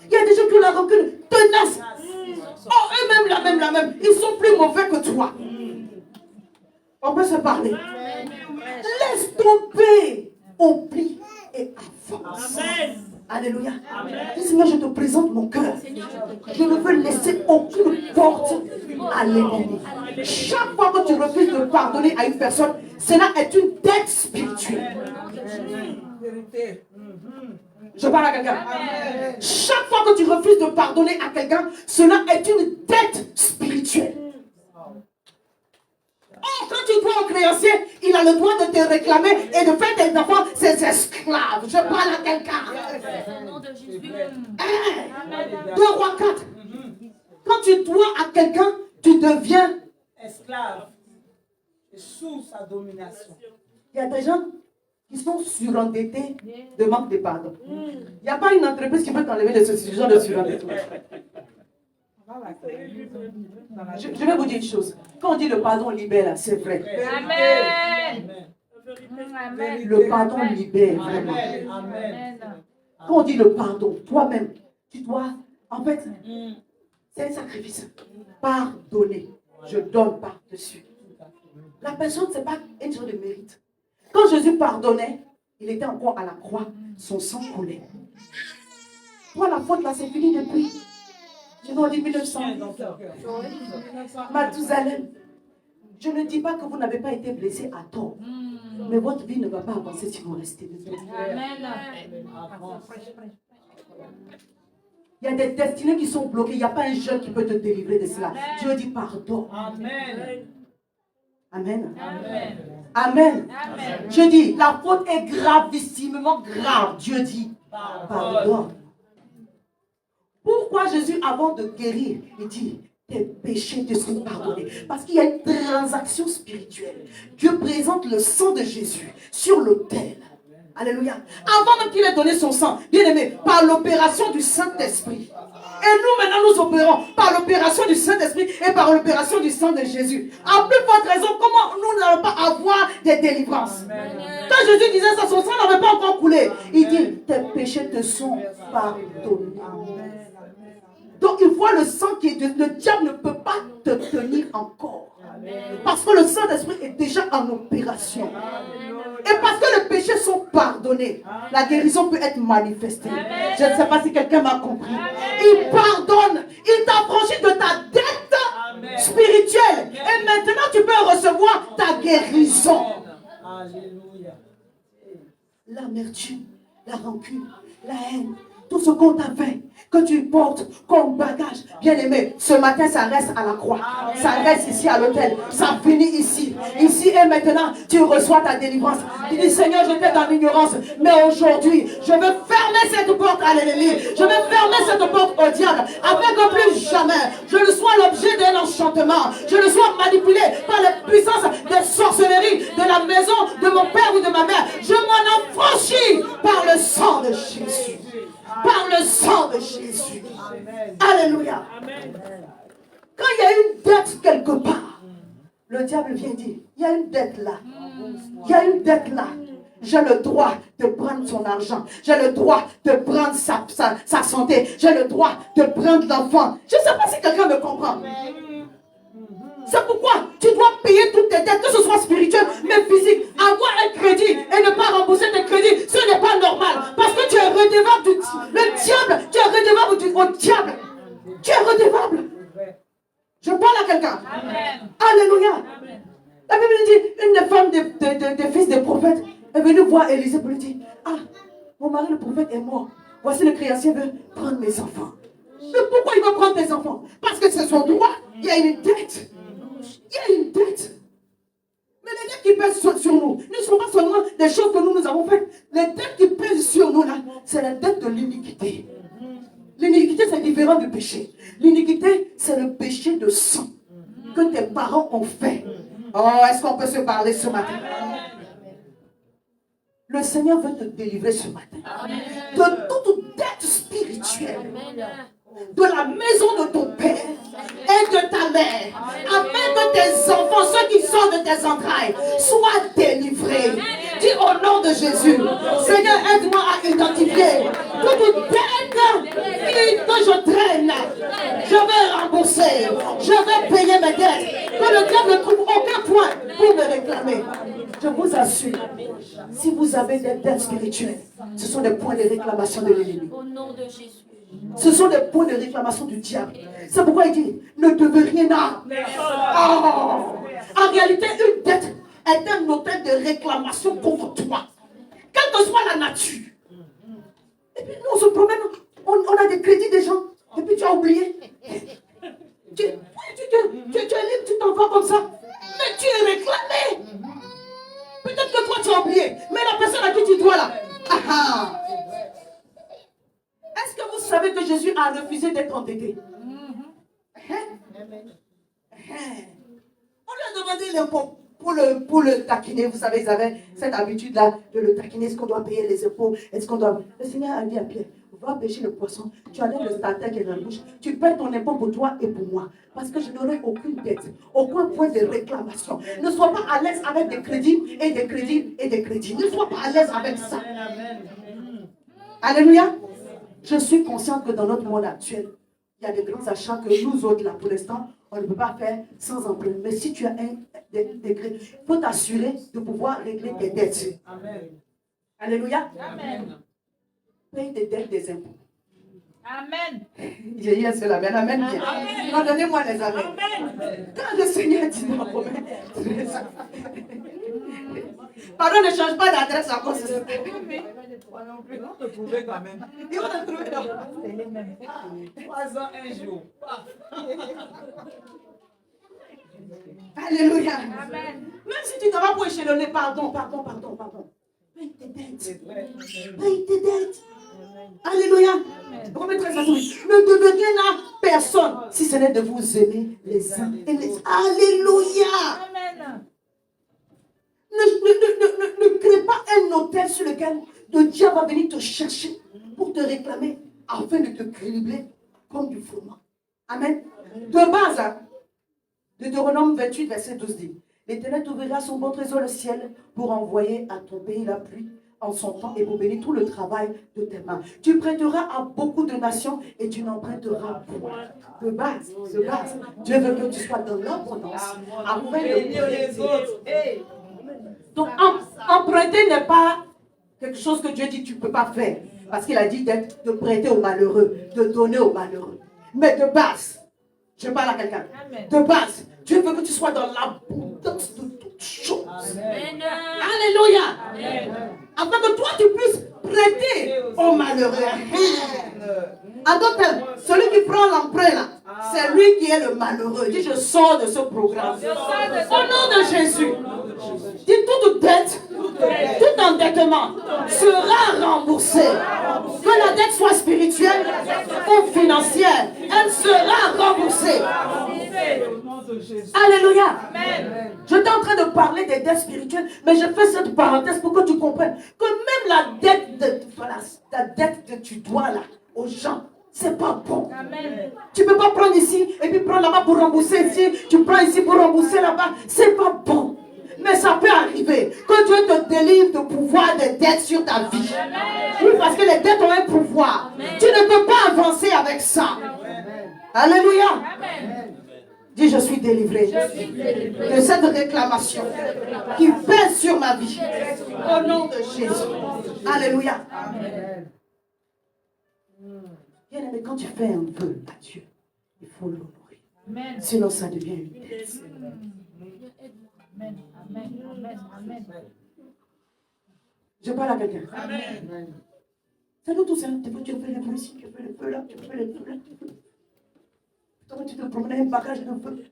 S1: Il y a des gens qui ont la rancune tenace. Oh, eux-mêmes, la même. Ils sont plus mauvais que toi. On peut se parler. Laisse tomber, oublie et avance. Amen. Alléluia. Seigneur, je te présente mon cœur. Je ne veux laisser aucune porte à l'ennemi. Chaque fois que tu refuses de pardonner à une personne, cela est une dette spirituelle. Je parle à quelqu'un. Chaque fois que tu refuses de pardonner à quelqu'un, cela est une dette spirituelle. Oh, quand tu dois au créancier, il a le droit de te réclamer et de faire tes enfants ses esclaves. Je parle à quelqu'un. 2 Rois 4. Quand tu dois à quelqu'un, tu deviens esclave. Sous sa domination. Il y a des gens qui sont surendettés de manque de pardon. Il n'y a pas une entreprise qui peut t'enlever de ce genre de surendettement. Je vais vous dire une chose. Quand on dit le pardon libère, c'est vrai. Amen. Le pardon libère vraiment. Quand on dit le pardon, toi-même, tu dois, en fait, c'est un sacrifice. Pardonner. Je donne par-dessus. La personne, ce n'est pas une chose de mérite. Quand Jésus pardonnait, il était encore à la croix. Son sang coulait. Toi, la faute là, c'est fini depuis. Je nous dis 1900. Mathusalem. Je ne dis pas que vous n'avez pas été blessé à tort. Mais votre vie ne va pas avancer si vous restez dedans. Il y a des destinées qui sont bloquées. Il n'y a pas un jeune qui peut te délivrer de cela. Dieu dit pardon. Amen. Amen. Amen. Je dis, la faute est gravissimement grave. Dieu dit pardon. Pourquoi Jésus, avant de guérir, il dit, tes péchés te sont pardonnés? Parce qu'il y a une transaction spirituelle. Dieu présente le sang de Jésus sur l'autel. Alléluia. Avant même qu'il ait donné son sang, bien aimé, par l'opération du Saint-Esprit. Et nous, maintenant, nous opérons par l'opération du Saint-Esprit et par l'opération du sang de Jésus. À plus forte raison, comment nous n'allons pas avoir des délivrances? Quand Jésus disait ça, son sang n'avait pas encore coulé. Il dit, tes péchés te sont pardonnés. Donc il voit le sang qui est le diable ne peut pas te tenir encore. Parce que le Saint-Esprit est déjà en opération. Et parce que les péchés sont pardonnés, la guérison peut être manifestée. Je ne sais pas si quelqu'un m'a compris. Il pardonne. Il t'a franchi de ta dette spirituelle. Et maintenant tu peux recevoir ta guérison. L'amertume, la rancune, la haine, tout ce qu'on t'a fait, que tu portes comme bagage. Bien aimé, ce matin, ça reste à la croix. Ça reste ici à l'autel. Ça finit ici. Ici et maintenant, tu reçois ta délivrance. Tu dis, Seigneur, j'étais dans l'ignorance. Mais aujourd'hui, je veux fermer cette porte à l'ennemi. Je veux fermer cette porte au diable. Afin que plus jamais, je ne sois l'objet d'un enchantement. Je ne sois manipulé par les puissances de sorcellerie de la maison de mon père ou de ma mère. Je m'en affranchis par le sang de Jésus. Par le sang de Jésus. Alléluia. Quand il y a une dette quelque part, le diable vient dire, il y a une dette là. Il y a une dette là. J'ai le droit de prendre son argent. J'ai le droit de prendre sa santé. J'ai le droit de prendre l'enfant. Je ne sais pas si quelqu'un me comprend. C'est pourquoi tu dois payer toutes tes dettes, que ce soit spirituel, mais physique. Avoir un crédit et ne pas rembourser tes crédits, ce n'est pas normal. Parce que tu es redevable le diable. Tu es redevable au diable. Tu es redevable. Je parle à quelqu'un. Alléluia. La Bible dit, une des femmes des fils des prophètes est venue voir Élisée pour lui dire, ah, mon mari le prophète est mort. Voici le créancier veut prendre mes enfants. Mais pourquoi il veut prendre tes enfants? Parce que c'est son droit. Il y a une dette. Il y a une dette. Mais les dettes qui pèsent sur nous ne sont pas seulement des choses que nous avons faites. Les dettes qui pèsent sur nous, là, c'est la dette de l'iniquité. L'iniquité, c'est différent du péché. L'iniquité, c'est le péché de sang que tes parents ont fait. Oh, est-ce qu'on peut se parler ce matin? Le Seigneur veut te délivrer ce matin de toute dette spirituelle, de la maison de ton père et de ta mère, afin que tes enfants, ceux qui sortent de tes entrailles, soient délivrés. Dis au nom de Jésus, Seigneur, aide-moi à identifier toute dette que je traîne. Je vais rembourser, je vais payer mes dettes, que le diable ne trouve aucun point pour me réclamer. Je vous assure, si vous avez des dettes spirituelles, ce sont des points de réclamation de l'ennemi.
S2: Au nom de Jésus.
S1: Ce sont des points de réclamation du diable. C'est pourquoi il dit, ne devez rien à. Oh. En réalité, une dette est un hôtel de réclamation contre toi. Quelle que soit la nature. Et puis nous, on se promène, on a des crédits des gens. Et puis tu as oublié. Tu es libre, tu t'en vas comme ça. Mais tu es réclamé. Peut-être que toi tu as oublié. Mais la personne à qui tu dois là. Est-ce que vous savez que Jésus a refusé d'être endetté? On lui a demandé l'impôt pour le taquiner. Vous savez, ils avaient cette habitude-là de le taquiner. Est-ce qu'on doit payer les impôts? Est-ce qu'on doit... Le Seigneur a dit à Pierre, va pêcher le poisson. Tu enlèves le starter qui est dans la bouche. Tu paies ton impôt pour toi et pour moi. Parce que je n'aurai aucune dette, aucun point de réclamation. Ne sois pas à l'aise avec des crédits et des crédits et des crédits. Ne sois pas à l'aise avec ça. Alléluia. Je suis consciente que dans notre monde actuel, il y a des grands achats que nous autres, là, pour l'instant, on ne peut pas faire sans emprunt. Mais si tu as des crédits, il faut t'assurer de pouvoir régler tes dettes.
S3: Amen.
S1: Alléluia.
S3: Amen.
S1: Paye tes dettes, des impôts.
S3: Amen.
S1: J'ai dit un seul amen. Amen. Non, donnez-moi les amens. Quand le Seigneur dit non, pardon, ne change pas d'adresse à cause de ça.
S3: Ils vont te trouver quand même.
S1: Ils vont te trouver là.
S3: 3 ans, 1 jour.
S1: Alléluia.
S3: Amen.
S1: Même si tu t'en vas pour échelonner, pardon. Paye tes dettes. Paye tes dettes. Alléluia. Remettrai ça sur lui. Ne devez rien à personne si ce n'est de vous aimer les uns et les autres. Alléluia.
S3: Amen.
S1: Ne crée pas un hôtel sur lequel le diable va venir te chercher pour te réclamer afin de te cribler comme du froment. Amen. De base, hein, de Deutéronome 28, verset 12 dit, l'Éternel t'ouvrira son bon trésor le ciel pour envoyer à ton pays la pluie en son temps et pour bénir tout le travail de tes mains. Tu prêteras à beaucoup de nations et tu n'emprunteras point. De base, Dieu veut que tu sois dans l'abondance afin de bénir les autres. Donc, emprunter n'est pas quelque chose que Dieu dit que tu ne peux pas faire. Parce qu'il a dit de prêter aux malheureux, de donner aux malheureux. Mais de base, je parle à quelqu'un. De base, Dieu veut que tu sois dans l'abondance de toutes choses. Amen. Alléluia. Afin que toi, tu puisses prêter aux malheureux. En d'autres termes, celui qui prend l'emprunt là, c'est lui qui est le malheureux. Dis, je sors de ce programme. Au nom de Jésus. Dis, toute dette, tout endettement sera remboursé. Que la dette soit spirituelle ou financière, elle sera remboursée. Alléluia. Je suis en train de parler des dettes spirituelles, mais je fais cette parenthèse pour que tu comprennes que même la dette que tu dois là aux gens, c'est pas bon. Tu ne peux pas prendre ici et puis prendre là-bas pour rembourser ici. Tu prends ici pour rembourser là-bas. C'est pas bon. Mais ça peut arriver que Dieu te délivre du pouvoir des dettes sur ta vie. Oui, parce que les dettes ont un pouvoir. Tu ne peux pas avancer avec ça. Alléluia. Dis, je suis délivré de cette réclamation qui pèse sur ma vie. Au nom de Jésus. Alléluia. Bien aimé, quand tu fais un vœu à Dieu, il faut l'honorer. Sinon, ça devient une dette. Amen. Je parle à quelqu'un. C'est nous tous, tu fais le feu ici, tu fais le feu là, tu fais le feu là. Toi, tu te promènes un bagage de feu.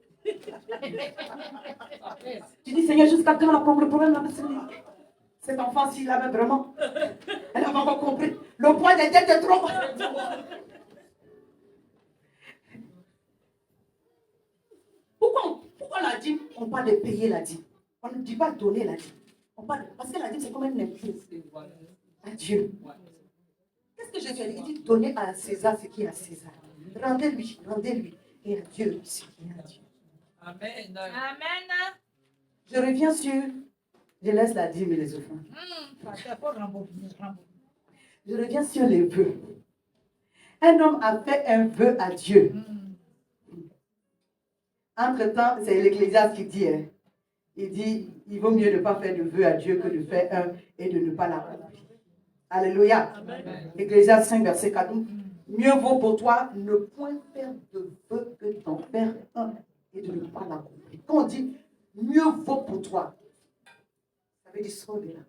S1: Tu dis, Seigneur, jusqu'à quand le problème là, cet enfant, s'il avait vraiment, elle n'a pas compris. Le poids des dettes est trop. Pourquoi la dîme, on parle de payer la dîme? On ne dit pas donner la dîme. On parle, parce que la dîme, c'est comme un impôt à Dieu. Qu'est-ce que Jésus a dit? Il dit, donnez à César ce qui est à César. Rendez-lui. Et à Dieu ce qui est à Dieu. Amen. Je reviens sur, je laisse la dîme et les offrandes. Je reviens sur les vœux. Un homme a fait un vœu à Dieu. Entre-temps, c'est l'Ecclésiaste qui dit, il dit, il vaut mieux ne pas faire de vœu à Dieu que de faire un et de ne pas l'accomplir. Alléluia. Ecclésiaste 5, verset 4. Mieux vaut pour toi ne point faire de vœu que d'en faire un et de ne pas l'accomplir. Quand on dit mieux vaut pour toi, ça veut dire sors de là.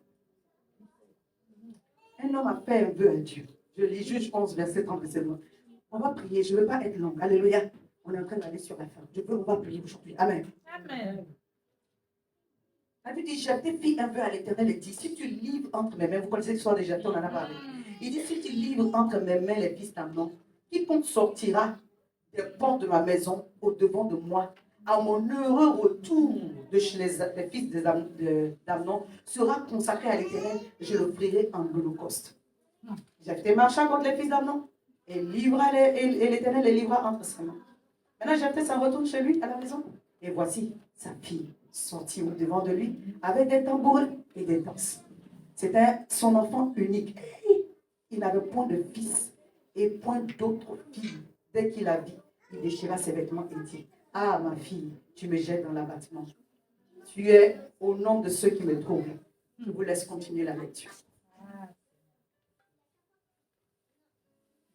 S1: Un homme a fait un vœu à Dieu. Je lis Juge 11, verset 30. On va prier, je ne veux pas être long. Alléluia. On est en train d'aller sur la fin. On va prier aujourd'hui. Amen. La Bible dit, Jephthé fit un vœu à l'Éternel et dit, si tu livres entre mes mains, vous connaissez l'histoire de Jephthé, on en a parlé. Il dit, si tu livres entre mes mains les fils d'Amnon, quiconque sortira des portes de ma maison au devant de moi, à mon heureux retour de chez les fils d'Amnon, sera consacré à l'Éternel, je l'offrirai en holocauste. Jephthé marcha contre les fils d'Amnon et l'Éternel les livra entre ses mains. Maintenant, Jephthé s'en retourne chez lui à la maison. Et voici sa fille sortie au devant de lui avec des tambourins et des danses. C'était son enfant unique. Il n'avait point de fils et point d'autre fille. Dès qu'il la vit, il déchira ses vêtements et dit, ah ma fille, tu me jettes dans l'abattement. Tu es au nom de ceux qui me troublent. Je vous laisse continuer la lecture.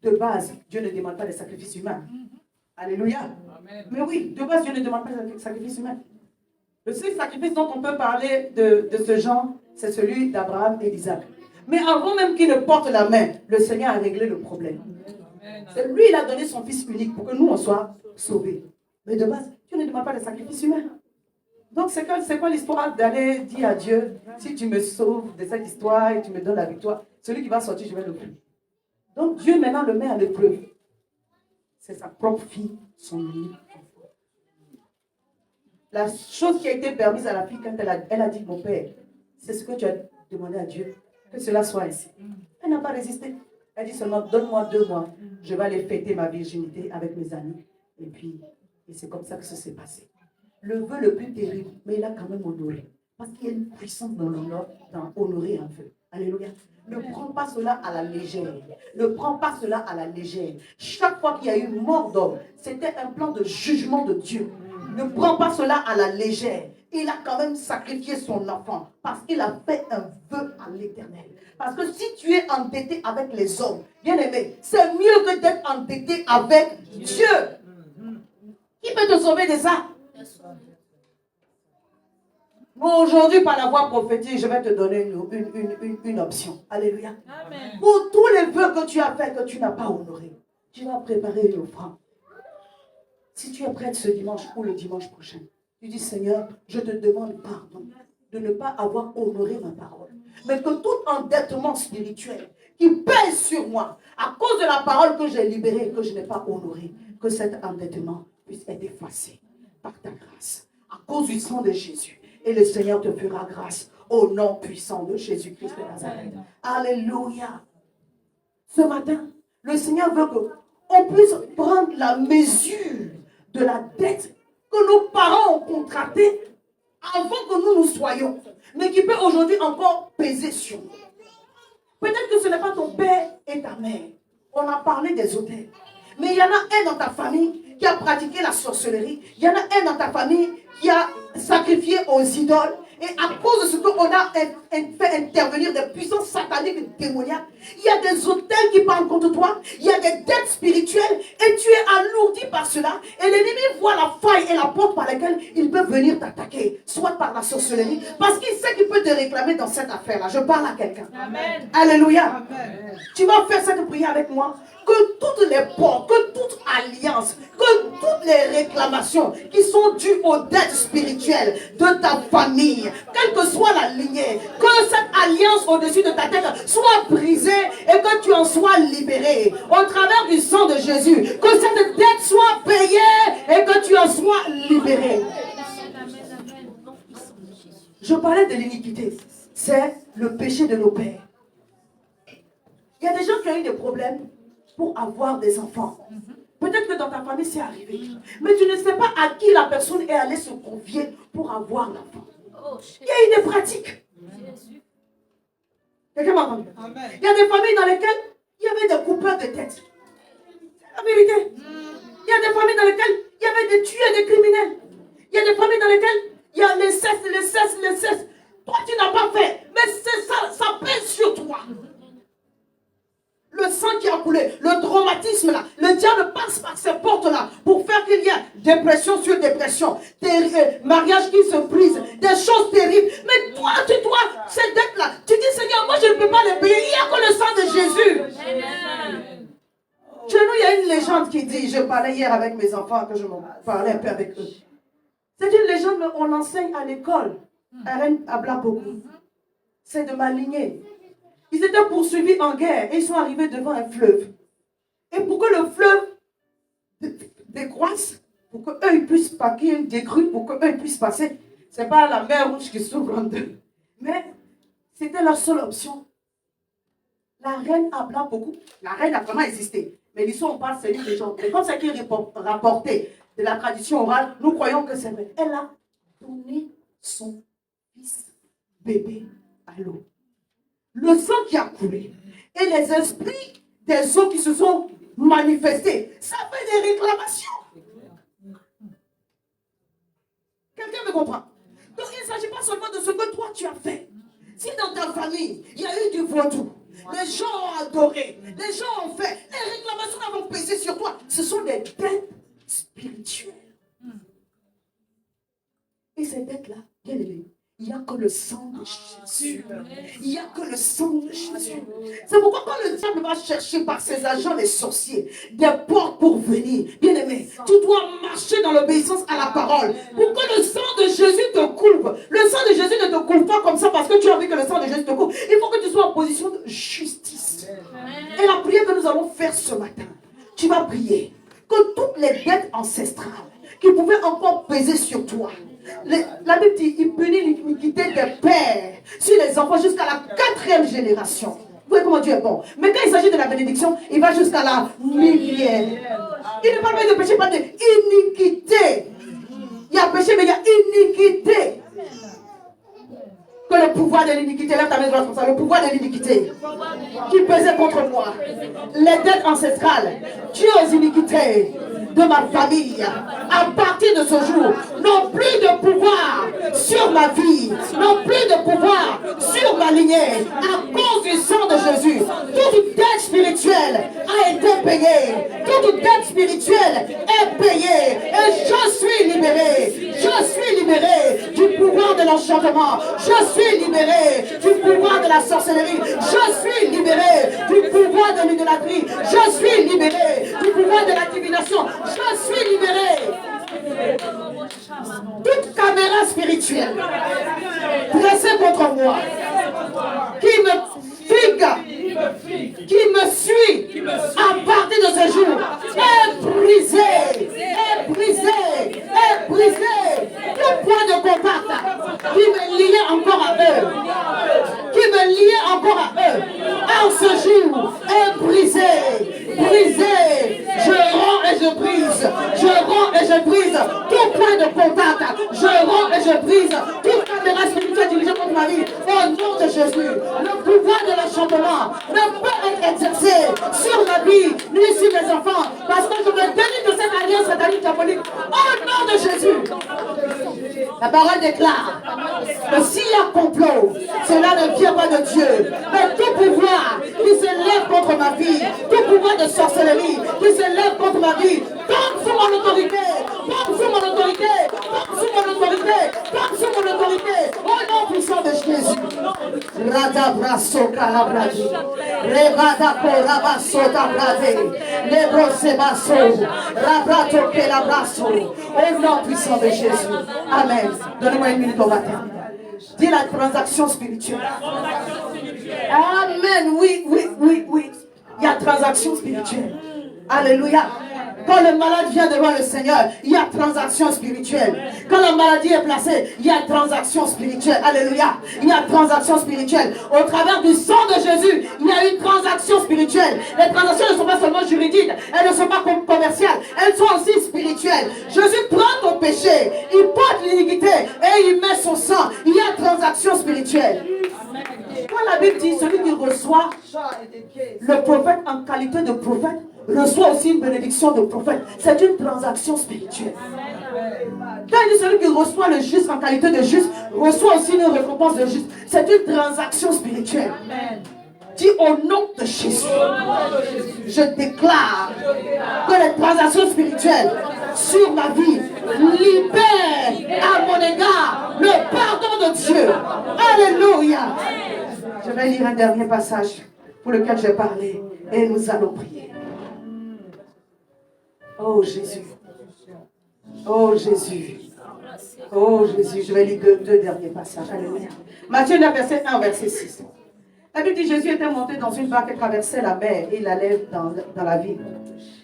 S1: De base, Dieu ne demande pas des sacrifices humains. Alléluia. Amen. Mais oui, de base, Dieu ne demande pas de sacrifice humain. Le seul sacrifice dont on peut parler de ce genre, c'est celui d'Abraham et d'Isaac. Mais avant même qu'il ne porte la main, le Seigneur a réglé le problème. C'est lui, il a donné son fils unique pour que nous, on soit sauvés. Mais de base, Dieu ne demande pas de sacrifice humain. Donc, c'est quoi l'histoire d'aller dire à Dieu, si tu me sauves de cette histoire et tu me donnes la victoire, celui qui va sortir, je vais le faire. Donc, Dieu maintenant le met à l'épreuve. C'est sa propre fille, son unique enfant. La chose qui a été permise à la fille quand elle a dit, mon père, c'est ce que tu as demandé à Dieu, que cela soit ainsi. Elle n'a pas résisté. Elle dit seulement, donne-moi 2 mois, je vais aller fêter ma virginité avec mes amis. Et c'est comme ça que ça s'est passé. Le vœu le plus terrible, mais il a quand même honoré. Parce qu'il y a une puissance dans l'honneur, dans honorer un vœu. Alléluia. Ne prends pas cela à la légère. Ne prends pas cela à la légère. Chaque fois qu'il y a eu mort d'homme, c'était un plan de jugement de Dieu. Ne prends pas cela à la légère. Il a quand même sacrifié son enfant parce qu'il a fait un vœu à l'Éternel. Parce que si tu es endetté avec les hommes, bien aimé, c'est mieux que d'être endetté avec Dieu. Qui peut te sauver de ça? Moi, aujourd'hui, par la voix prophétique, je vais te donner une option. Alléluia. Amen. Pour tous les vœux que tu as faits, que tu n'as pas honorés, tu vas préparer une offrande. Si tu es prête ce dimanche ou le dimanche prochain, tu dis, Seigneur, je te demande pardon de ne pas avoir honoré ma parole. Mais que tout endettement spirituel qui pèse sur moi, à cause de la parole que j'ai libérée et que je n'ai pas honorée, que cet endettement puisse être effacé par ta grâce, à cause du sang de Jésus. Et le Seigneur te fera grâce au nom puissant de Jésus-Christ de Nazareth. Alléluia. Ce matin, le Seigneur veut qu'on puisse prendre la mesure de la dette que nos parents ont contractée avant que nous soyons, mais qui peut aujourd'hui encore peser sur nous. Peut-être que ce n'est pas ton père et ta mère. On a parlé des autels. Mais il y en a un dans ta famille qui a pratiqué la sorcellerie. Il y en a un dans ta famille qui a sacrifié aux idoles. Et à cause de ce qu'on a fait intervenir des puissances sataniques et démoniaques, il y a des autels qui parlent contre toi, il y a des dettes spirituelles, et tu es alourdi par cela. Et l'ennemi voit la faille et la porte par laquelle il peut venir t'attaquer, soit par la sorcellerie, parce qu'il sait qu'il peut te réclamer dans cette affaire-là. Je parle à quelqu'un. Amen. Alléluia. Amen. Tu vas faire cette prière avec moi. Que toutes les portes, que toute alliance, que toutes les réclamations qui sont dues aux dettes spirituelles de ta famille, quelle que soit la lignée, que cette alliance au-dessus de ta tête soit brisée et que tu en sois libéré au travers du sang de Jésus. Que cette dette soit payée et que tu en sois libéré. Je parlais de l'iniquité. C'est le péché de nos pères. Il y a des gens qui ont eu des problèmes pour avoir des enfants. Peut-être que dans ta famille c'est arrivé. Mais tu ne sais pas à qui la personne est allée se confier pour avoir l'enfant. Il y a eu des pratiques. Quelqu'un m'a entendu? Il y a des familles dans lesquelles il y avait des coupeurs de tête. C'est la vérité. Il y a des familles dans lesquelles il y avait des tueurs, des criminels. Il y a des familles dans lesquelles il y a les cesses. Toi tu n'as pas fait. Mais ça pèse sur toi. Le sang qui a coulé, le traumatisme là, le diable passe par ces portes-là pour faire qu'il y ait dépression sur dépression, des mariages qui se brisent, des choses terribles. Mais toi, ces dettes-là, tu dis Seigneur, moi je ne peux pas les payer, il n'y a que le sang de Jésus. Amen. Chez nous, il y a une légende qui dit, je parlais hier avec mes enfants, que je m'en parlais un peu avec eux. C'est une légende, mais on l'enseigne à l'école. Reine habla beaucoup. C'est de ma lignée. Ils étaient poursuivis en guerre et ils sont arrivés devant un fleuve. Et pour que le fleuve décroisse, pour qu'eux ils puissent pas, qu'il y ait une décrue, pour qu'eux ils puissent passer, ce n'est pas la mer rouge qui s'ouvre en deux. Mais c'était leur seule option. La reine habla beaucoup. La reine a vraiment existé. Mais l'histoire, on parle, c'est une légende. Et comme c'est qui est rapporté de la tradition orale, nous croyons que c'est vrai. Elle a donné son fils bébé à l'eau. Le sang qui a coulé et les esprits des eaux qui se sont manifestés, ça fait des réclamations. Quelqu'un me comprend? Donc il ne s'agit pas seulement de ce que toi tu as fait. Si dans ta famille, il y a eu du vaudou, les gens ont adoré, les gens ont fait, les réclamations vont peser sur toi. Ce sont des dettes spirituelles. Et ces dettes-là, bien aimées, il n'y a que le sang de Jésus. Il n'y a que le sang de Jésus. C'est pourquoi quand le diable va chercher par ses agents les sorciers des portes pour venir, bien aimé, tu dois marcher dans l'obéissance à la parole pour que le sang de Jésus te couvre. Le sang de Jésus ne te couvre pas comme ça parce que tu as envie que le sang de Jésus te couvre. Il faut que tu sois en position de justice. Et la prière que nous allons faire ce matin, tu vas prier que toutes les dettes ancestrales qui pouvaient encore peser sur toi, la Bible dit, il punit l'iniquité des pères sur les enfants jusqu'à la 4e génération. Vous voyez comment Dieu est bon. Mais quand il s'agit de la bénédiction, il va jusqu'à la 1000e. Il ne parle pas de péché, pas d'iniquité. Il y a péché, mais il y a iniquité. Que le pouvoir de l'iniquité, lève ta main droite comme ça, le pouvoir de l'iniquité qui pesait contre moi, les dettes ancestrales, Dieu aux iniquités de ma famille, à partir de ce jour, n'ont plus de pouvoir sur ma vie, n'ont plus de pouvoir sur ma lignée, à cause du sang de Jésus. Toute dette spirituelle a été payée, toute dette spirituelle est payée, et je suis libéré, je suis libéré du pouvoir de l'enchantement, je suis libéré du pouvoir de la sorcellerie, je suis libéré du pouvoir de l'idolâtrie, je suis libéré du pouvoir de la divination, je suis libéré. Toute caméra spirituelle dressée contre moi, qui me figue, qui me suit, à partir de ce jour, est brisé, est brisé, est brisé. Tout point de contact qui me liait encore à eux, qui me liait encore à eux, en ce jour, est brisé, brisé. Je rends et je brise, je rends et je brise tout point de contact, je rends et je brise toute caméra spirituelle dirigée contre ma vie. Au nom de Jésus, le pouvoir de l'enchantement ne peut être exercé sur ma vie, ni sur mes enfants, parce que je me délivre de cette alliance satanique diabolique. Au nom de Jésus, la parole déclare que s'il y a complot, cela ne vient pas de Dieu, mais tout pouvoir qui se lève contre ma vie, tout pouvoir de sorcellerie qui se lève contre ma vie, tombe sous mon autorité, tombe sous mon autorité, tombe sous mon autorité, tombe sous mon autorité, au nom puissant de Jésus. Rada brasso calabradi, revada corabasso tabrade, lebro sebasso, rabrato que l'abrasso, au nom puissant de Jésus. Amen. Donnez-moi une minute au matin. Dis la transaction spirituelle. Amen. Oui, oui, oui, oui. Il y a transaction spirituelle. Alléluia. Quand le malade vient devant le Seigneur, il y a transaction spirituelle. Quand la maladie est placée, il y a transaction spirituelle. Alléluia. Il y a transaction spirituelle. Au travers du sang de Jésus, il y a une transaction spirituelle. Les transactions ne sont pas seulement juridiques, elles ne sont pas commerciales, elles sont aussi spirituelles. Jésus prend ton péché, il porte l'iniquité et il met son sang. Il y a transaction spirituelle. Quand la Bible dit celui qui reçoit le prophète en qualité de prophète, reçoit aussi une bénédiction de prophète. C'est une transaction spirituelle. Quand il dit celui qui reçoit le juste en qualité de juste, reçoit aussi une récompense de juste. C'est une transaction spirituelle. Dis au nom de Jésus, je déclare que les transactions spirituelles sur ma vie libèrent à mon égard le pardon de Dieu. Alléluia. Je vais lire un dernier passage pour lequel j'ai parlé et nous allons prier. Oh Jésus. Oh Jésus. Oh Jésus. Je vais lire deux derniers passages. Alléluia. Matthieu 9, verset 1, verset 6. La Bible dit Jésus était monté dans une barque et traversait la mer et il allait dans la ville.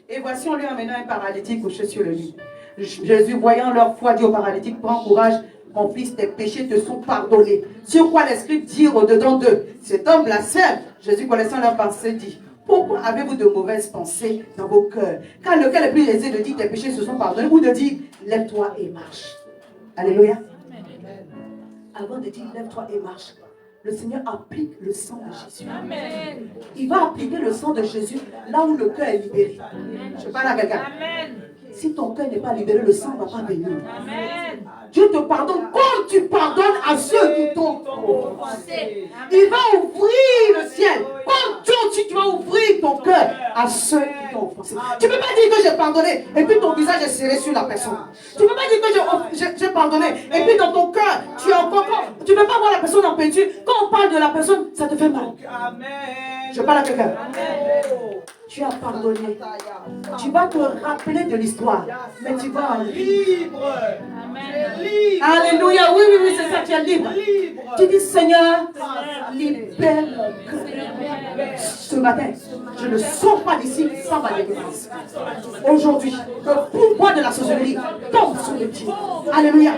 S1: Et voici, on lui amena un paralytique couché sur le lit. Jésus, voyant leur foi, dit au paralytique, prends courage, mon fils, tes péchés te sont pardonnés. Sur quoi les scribes dirent au-dedans d'eux, cet homme blasphème. Jésus, connaissant leurs pensées, dit, pourquoi avez-vous de mauvaises pensées dans vos cœurs? Car lequel est plus aisé de dire tes péchés se sont pardonnés ou de dire lève-toi et marche? Alléluia. Avant de dire lève-toi et marche, le Seigneur applique le sang de Jésus. Amen. Il va appliquer le sang de Jésus là où le cœur est libéré. Je parle à quelqu'un. Si ton cœur n'est pas libéré, le sang ne va pas venir. Amen. Dieu te pardonne comme tu pardonnes à ceux qui t'ont offensé. Il va ouvrir le ciel comme tu vas ouvrir ton cœur à ceux qui t'ont offensé. Tu ne peux pas dire que j'ai pardonné et puis ton visage est serré sur la personne. Tu ne peux pas dire que j'ai pardonné et puis dans ton cœur, tu es encore. Tu ne peux pas voir la personne en peinture. Quand on parle de la personne, ça te fait mal. Je parle à quelqu'un. Tu as pardonné. Tu vas te rappeler de l'histoire, mais tu vas en libre. Alléluia. Oui, oui, oui, c'est ça, tu es libre. Tu dis, Seigneur, libère mon cœur. Ce matin, je ne sors pas d'ici sans ma délivrance. Aujourd'hui, le pouvoir de la sorcellerie tombe sur les pieds. Alléluia.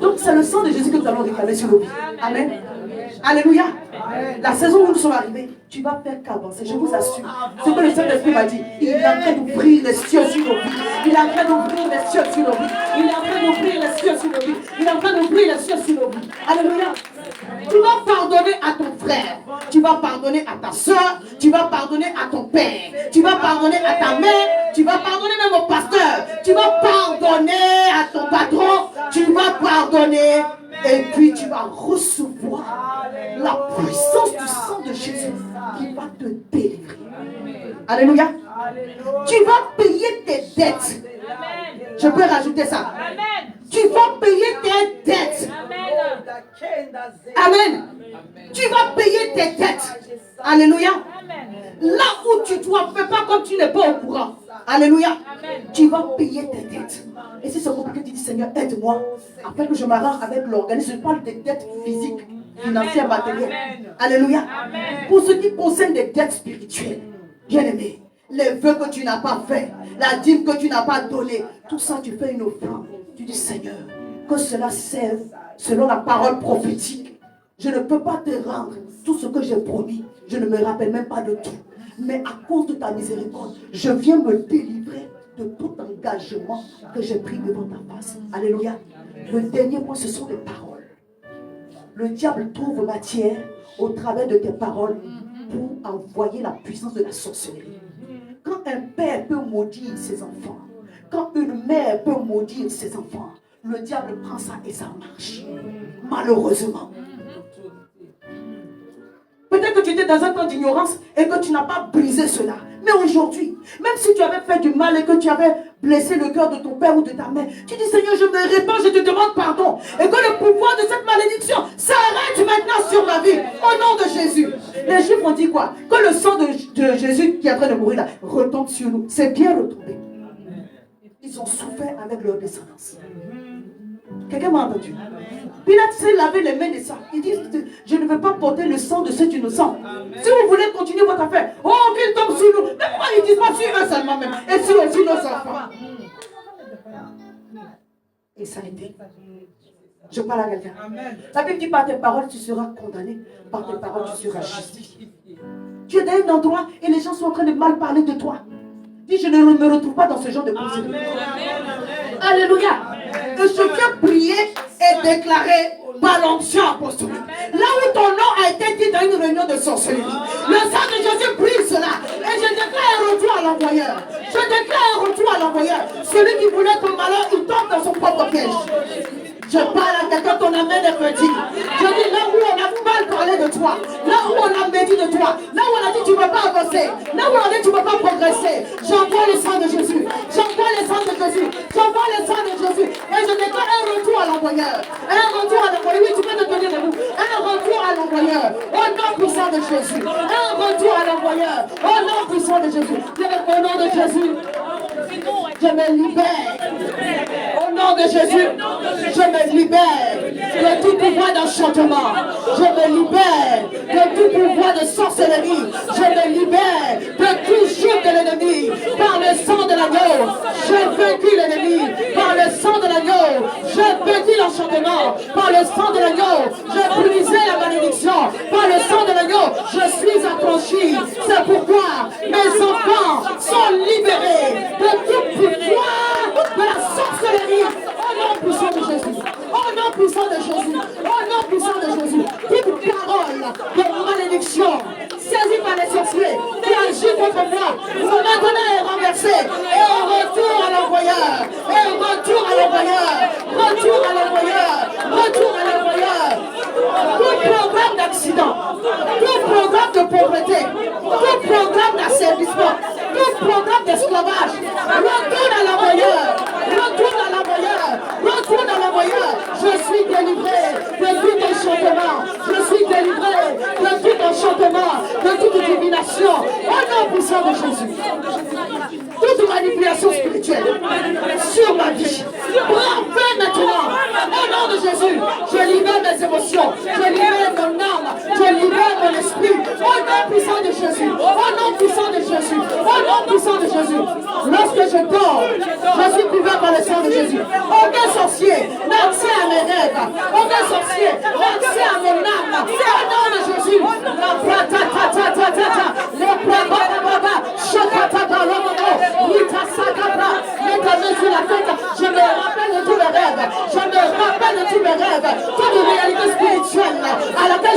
S1: Donc, c'est le sang de Jésus que nous allons réclamer sur nos vies. Amen. Alléluia. La saison où nous sommes arrivés, tu vas faire qu'avancer, je vous assure. Ce que le Saint-Esprit m'a dit, il est en train d'ouvrir les cieux sur nos vies. Il est en train d'ouvrir les cieux sur nos vies. Il est en train d'ouvrir les cieux sur nos vies. Il est en train d'ouvrir les cieux sur nos vies. Alléluia. Tu vas pardonner à ton frère. Tu vas pardonner à ta soeur. Tu vas pardonner à ton père. Tu vas pardonner à ta mère. Tu vas pardonner même au pasteur. Tu vas pardonner à ton patron. Tu vas pardonner. Et puis tu vas recevoir la puissance du sang de Jésus qui va te délivrer. Alléluia. Tu vas payer tes dettes. Je peux rajouter ça. Tu vas payer tes dettes. Amen. Tu vas payer tes dettes. Alléluia. Là où tu dois, fais pas comme tu n'es pas au courant. Alléluia. Tu vas payer tes dettes. Et si c'est compliqué, tu dis Seigneur, aide-moi afin que je m'arrange avec l'organisme. Je parle des dettes physiques, financières, matérielles. Alléluia. Pour ce qui concerne des dettes spirituelles, bien-aimé, les vœux que tu n'as pas fait, la dîme que tu n'as pas donnée, tout ça, tu fais une offrande. Tu dis Seigneur, que cela serve selon la parole prophétique. Je ne peux pas te rendre tout ce que j'ai promis. Je ne me rappelle même pas de tout. Mais à cause de ta miséricorde, je viens me délivrer de tout engagement que j'ai pris devant ta face. Alléluia. Le dernier point, ce sont les paroles. Le diable trouve matière au travers de tes paroles pour envoyer la puissance de la sorcellerie. Quand un père peut maudire ses enfants, quand une mère peut maudire ses enfants, le diable prend ça et ça marche. Malheureusement. Peut-être que tu étais dans un temps d'ignorance et que tu n'as pas brisé cela. Mais aujourd'hui, même si tu avais fait du mal et que tu avais blessé le cœur de ton père ou de ta mère, tu dis Seigneur, je me répands, je te demande pardon. Et que le pouvoir de cette malédiction s'arrête maintenant sur ma vie. Au nom de Jésus. Les Juifs ont dit quoi? Que le sang de Jésus qui est en train de mourir là retombe sur nous. C'est bien retombé. Ils ont souffert avec leur descendance. Quelqu'un m'a entendu? Pilate s'est lavé les mains de ça. Il dit, je ne veux pas porter le sang de cet innocent. Si vous voulez continuer votre affaire, oh, qu'il tombe sur nous. Mais pourquoi ils ne disent pas sur eux seulement même? Et sur aussi nos enfants. Et ça a été. Je parle à quelqu'un. La Bible dit, par tes paroles, tu seras condamné. Par tes paroles, tu seras justifié. Tu es dans un endroit et les gens sont en train de mal parler de toi. Dis, je ne me retrouve pas dans ce genre de procédure. Alléluia. Que je viens prier et déclarer par l'onction apostolique. Là où ton nom a été dit dans une réunion de sorcellerie, le sang de Jésus brise cela. Et je déclare un retour à l'envoyeur. Je déclare un retour à l'envoyeur. Celui qui voulait ton malheur, il tombe dans son propre piège. Je parle à quelqu'un, ton amen est petit. Je dis là où on a mal parlé de toi, là où on a médit de toi, là où on a dit tu ne peux pas avancer, là où on a dit tu ne peux pas progresser, j'envoie le sang de Jésus, j'envoie le sang de Jésus, j'envoie le sang de Jésus, et je déclare un retour à l'envoyeur, un retour à l'envoyeur, oui tu peux te tenir debout, un retour à l'envoyeur, au nom puissant de Jésus, un retour à l'envoyeur, au nom puissant de Jésus, au nom de Jésus, je me libère, au nom de Jésus, je me libère de tout pouvoir d'enchantement. Je me libère de tout pouvoir de sorcellerie. Je me libère de tout joug de l'ennemi. Par le sang de l'agneau, j'ai vaincu l'ennemi. Par le sang de l'agneau, j'ai vaincu l'enchantement. Par le sang de l'agneau, j'ai brisé la malédiction. Par le sang de l'agneau, je suis affranchi. C'est pourquoi mes enfants sont libérés de tout pouvoir de la sorcellerie. Au nom puissant de Jésus. Au nom puissant de Jésus. Au nom puissant de Jésus. Toute parole de malédiction saisie par les sorciers qui agit contre moi, maintenant est renversée. Et on retourne à l'envoyeur. Et on retourne à l'envoyeur. Retour à l'envoyeur. Retour à l'envoyeur. Tout programme d'accident, tout programme de pauvreté, tout programme d'asservissement, tout programme d'esclavage, retourne à l'envoyeur. Retourne à l'envoyeur. Retourne à l'envoyeur. Je suis délivré de tout enchantement. Je suis délivré de tout enchantement, de toute divination. Au nom puissant de Jésus. Toute manipulation spirituelle sur ma vie. Prends fin maintenant. Au nom de Jésus, je libère mes émotions. Je libère mon âme. Je libère mon esprit. Au nom puissant de Jésus. Au nom puissant de Jésus. Au nom puissant de Jésus. Lorsque je dors, je suis couvert par le sang de Jésus. Aucun sorcier n'a accès à mes rêves. Aucun sorcier n'a accès à mon âme. C'est au nom de Jésus. La prata-ta-ta-ta-ta-ta. Le prababa-baba. Shakata-ta-ta. Rita Sakata. Mets ta main sur la tête. Je me rappelle de tous mes rêves. Je me rappelle de tous mes rêves. Toute réalité spirituelle à laquelle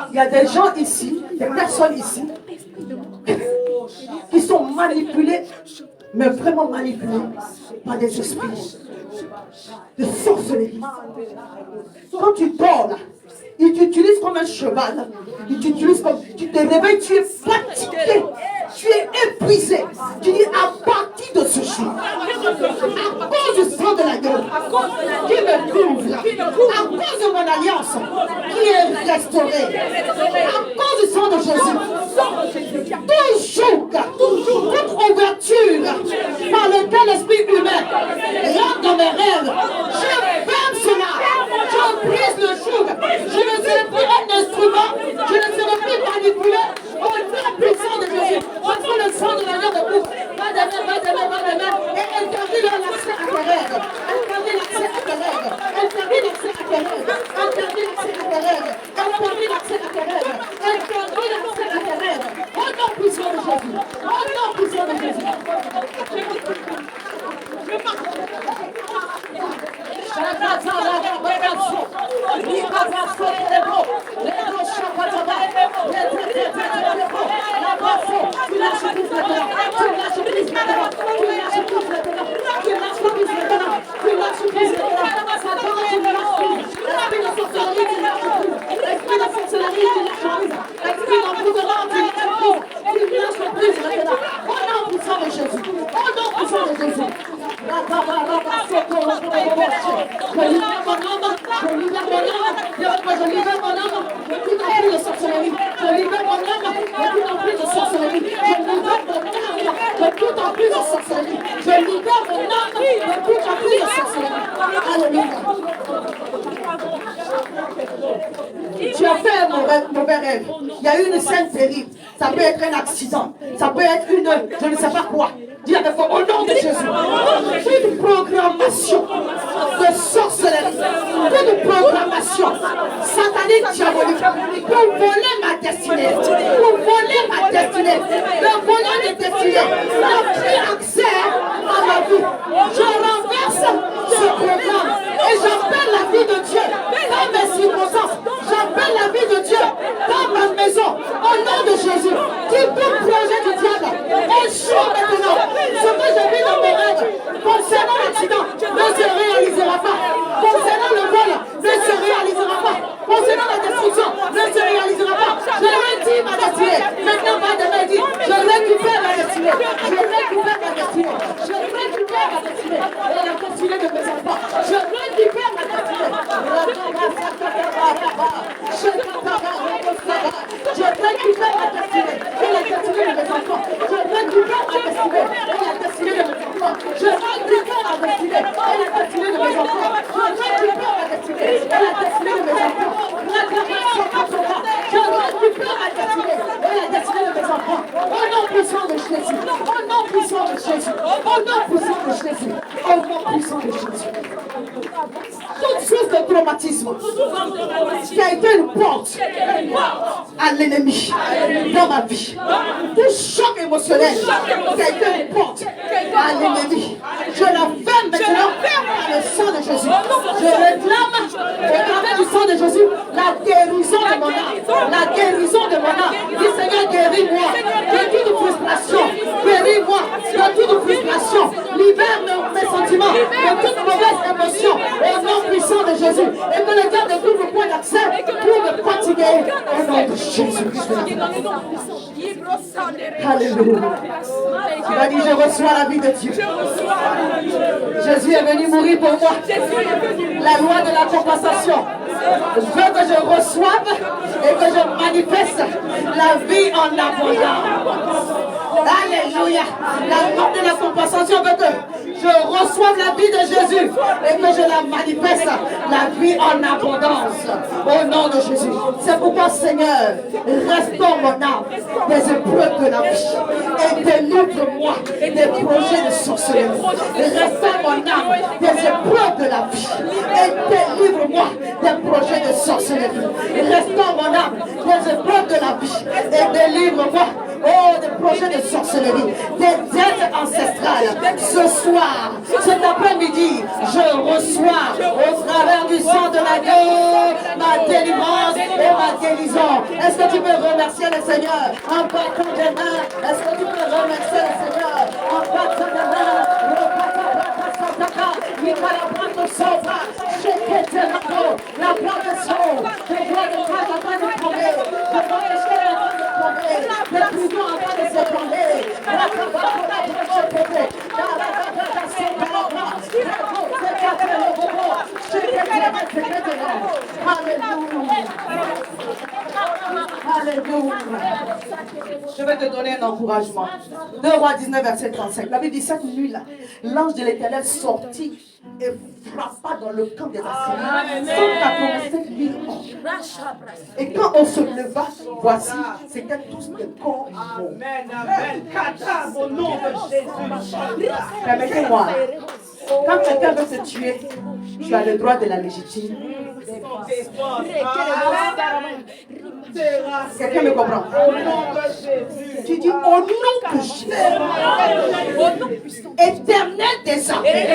S1: Il y a des gens ici, des personnes ici, qui sont manipulées, mais vraiment manipulées par des esprits de sorcellerie. Quand tu dors là, ils t'utilisent comme un cheval. Ils t'utilisent comme... Tu te réveilles, tu es fatigué. Tu es épuisé. Tu dis à partir de ce jour, à cause du sang de l'agneau qui me couvre, à cause de mon alliance qui est restaurée, à cause du sang de Jésus, toute ouverture par lequel l'esprit humain rentre dans mes rêves, je ferme cela. Je brise le joug. Je ne serai plus un instrument. Je ne serai plus manipulé au nom puissant de Jésus. Parce que le sang de l'agneau me couvre. Va demain. Et interdit l'accès à tes rêves. Interdit l'accès à tes rêves. Interdit l'accès à tes rêves. Interdit l'accès à tes rêves. Interdit l'accès à tes rêves. Interdit l'accès à tes rêves. Au nom puissant de Jésus. Au nom puissant de Jésus. Tu as fait un mauvais rêve. Il y a eu une scène terrible. Ça peut être un accident. Ça peut être une, je ne sais pas quoi. Dis avec moi, au nom de Jésus, une programmation de sorcellerie, une programmation satanique diabolique pour voler ma destinée, le volant de destinée, n'a plus accès à ma vie. Je renverse ce programme et j'appelle la vie de Dieu dans mes circonstances. J'appelle la vie de Dieu dans ma maison, au nom de Jésus. Tout projet du diable échoue maintenant. Ce que je vis dans mes rêves concernant l'accident ne se réalisera pas. Concernant le vol ne se réalisera pas. Concernant la destruction ne se réalisera pas. Je récupère ma destinée. Maintenant, pas de me dire, je récupère ma destinée. Je récupère ma destinée. Je récupère ma destinée. Et la destinée de mes enfants. Je récupère ma destinée. Je récupère ma destinée. Et la destinée de mes enfants. Je récupère ma destinée. Et la destinée de mes enfants. Je récupère ma destinée. Et la destinée de mes enfants. Je récupère ma destinée. Et la destinée de mes enfants. Je récupère ma destinée. Et la destinée de mes enfants. Au nom puissant de Jésus. Au nom puissant de Jésus. Au nom puissant de Jésus. Au nom puissant de Jésus. Toute source de traumatisme qui a été une porte à l'ennemi dans ma vie. Tout choc émotionnel qui a été une porte à l'ennemi. Je la ferme maintenant par le sang de Jésus. Je réclame au travers du sang de Jésus la guérison de mon âme. La guérison de mon âme. Dis Seigneur, guéris-moi de toute frustration. Guéris-moi de toute frustration. Libère mes sentiments de toute mauvaise émotion au nom puissant de Jésus. Et que le diable ne trouve point d'accès pour me fatiguer au nom de Jésus. Alléluia. Tu vas dire, je reçois la vie de Dieu. Jésus est venu mourir pour moi. La loi de la compensation veut que je reçoive et que je manifeste la vie en abondance. Alléluia. La loi de la compensation veut que je reçoive la vie de Jésus et que je la manifeste, la vie en abondance. Au nom de Jésus. C'est pourquoi, Seigneur, restaure mon âme des épreuves de la vie et délivre-moi des projets de sorcellerie. Restaure mon âme des épreuves de la vie et délivre-moi des projets de sorcellerie. Restaure mon âme des épreuves de la vie et délivre-moi des projets de sorcellerie, des dettes ancestrales. Ce soir, cet après-midi, je reçois au travers du sang de l'agneau ma délivrance et ma guérison. Est-ce que tu peux remercier le Seigneur en battant des mains? Est-ce que tu peux remercier le Seigneur en battant des mains? La plante de son, les doigts de grâce en train de tomber, le doigt de chair en train de tomber, le prison en train de se tomber. Alléluia. Je vais te donner un encouragement. 2 Rois 19, verset 35. La Bible dit cette nuit-là, l'ange de l'Éternel sortit et frappa dans le camp des Assyriens 187 000 hommes. Et quand on se leva, voici, c'était tous des corps morts.
S3: Au nom de Jésus.
S1: Permettez-moi, quand quelqu'un veut se tuer, tu as le droit de la légitime. Quelqu'un me comprend? Tu dis au nom de Jésus, éternel des armées,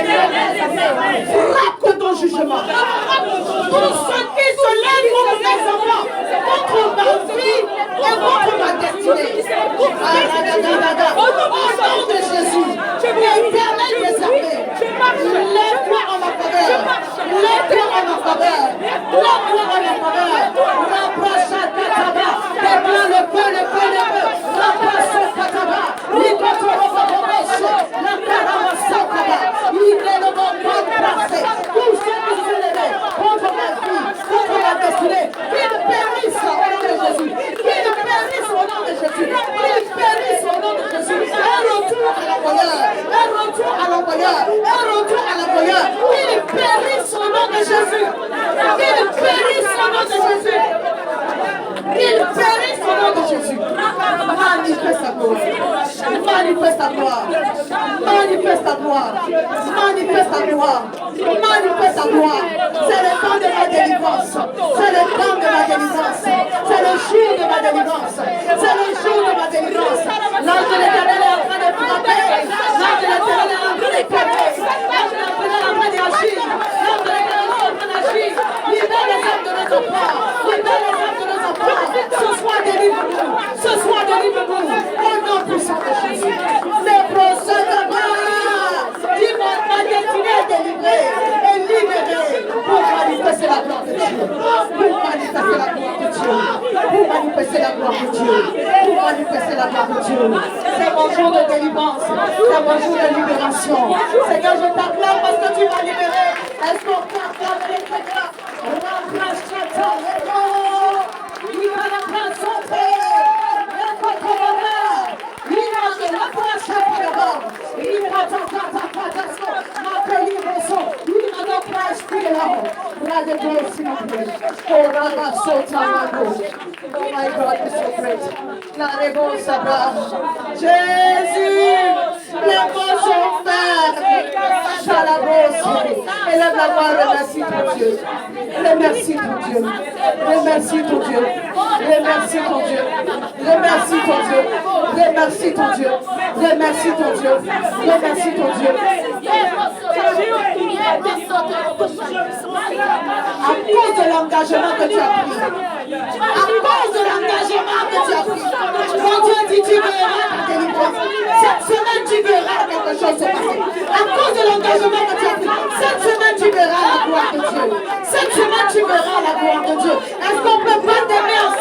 S1: frappe ton jugement. Pour ceux qui se lèvent contre mes enfants, contre ma vie et contre ma destinée. Au nom de Jésus, éternel des armées, lève-toi en ma faveur. Lève-toi en ma faveur. Lève-toi en ma faveur. Rapproche à Kataba. Déclare le feu, le feu, le feu. Rapproche à Kataba. Ligoto Roboboboche. La Karabasakaba. Il est le bon placé. Tous ceux qui se lèvent contre ma vie, contre ma destinée, qu'ils périssent au nom de Jésus. Qu'ils périssent au nom de Jésus. Qu'ils périssent au nom de Jésus. Un retour à l'envoyeur. Un retour à l'envoyeur. Un retour à l'envoyeur. Qu'ils périssent au nom de Jésus. Qu'ils périssent au nom de Jésus. Qu'ils périssent au nom de Jésus. Manifeste ta gloire. Manifeste ta gloire. Manifeste ta gloire. Manifeste ta gloire. Manifeste ta gloire. C'est le temps de ma délivrance. C'est le temps de ma délivrance. C'est le jour de ma délivrance. C'est le jour de ma délivrance. L'ange de l'Éternel est en train de frapper. L'ange de l'Éternel est en train de frapper. L'ange de l'Éternel est en train d'agir. L'ange de l'Éternel est en train d'agir. Libère les âmes de nos enfants. Libère les âmes de nos enfants. Ce soir, délivre-nous. Ce soir, délivre-nous. Au nom puissant de Jésus. Les procès de mort qui vont ma destinée délivrée et libérée pour manifester la gloire de Dieu. Pour manifester la gloire de Dieu. Pour manifester la gloire de Dieu. Pour manifester la gloire de Dieu. C'est mon jour de délivrance. C'est mon jour de libération. Seigneur, je t'acclame parce que tu m'as libéré. Est-ce qu'on peut acclamer le Seigneur? Remplace Chata. Il va la place son père. Il va te remettre. Il va te remplacer d'abord. Il va t'entendre. Ma délivration. Il va te placer là-haut. La délivrance, s'il vous plaît. Oh, Rabba Sotamado. Oh my God, you're so great. La réponse à bas. Jésus, les mots sont faits. Chalabos. Élève la voix, remercie ton Dieu. Remercie ton Dieu. Remercie ton Dieu. Remercie ton Dieu. Remercie ton Dieu. Remercie ton Dieu. Remercie ton Dieu. Remercie ton Dieu. À cause de l'engagement que tu as pris. À cause de l'engagement que tu as pris. Mon Dieu dit tu verras ta délivrance. Cette semaine tu verras quelque chose se passer. À cause de l'engagement que tu as pris. Cette semaine tu verras la gloire de Dieu. Cette semaine tu verras la gloire de Dieu. Est-ce qu'on peut pas t'aimer ensemble?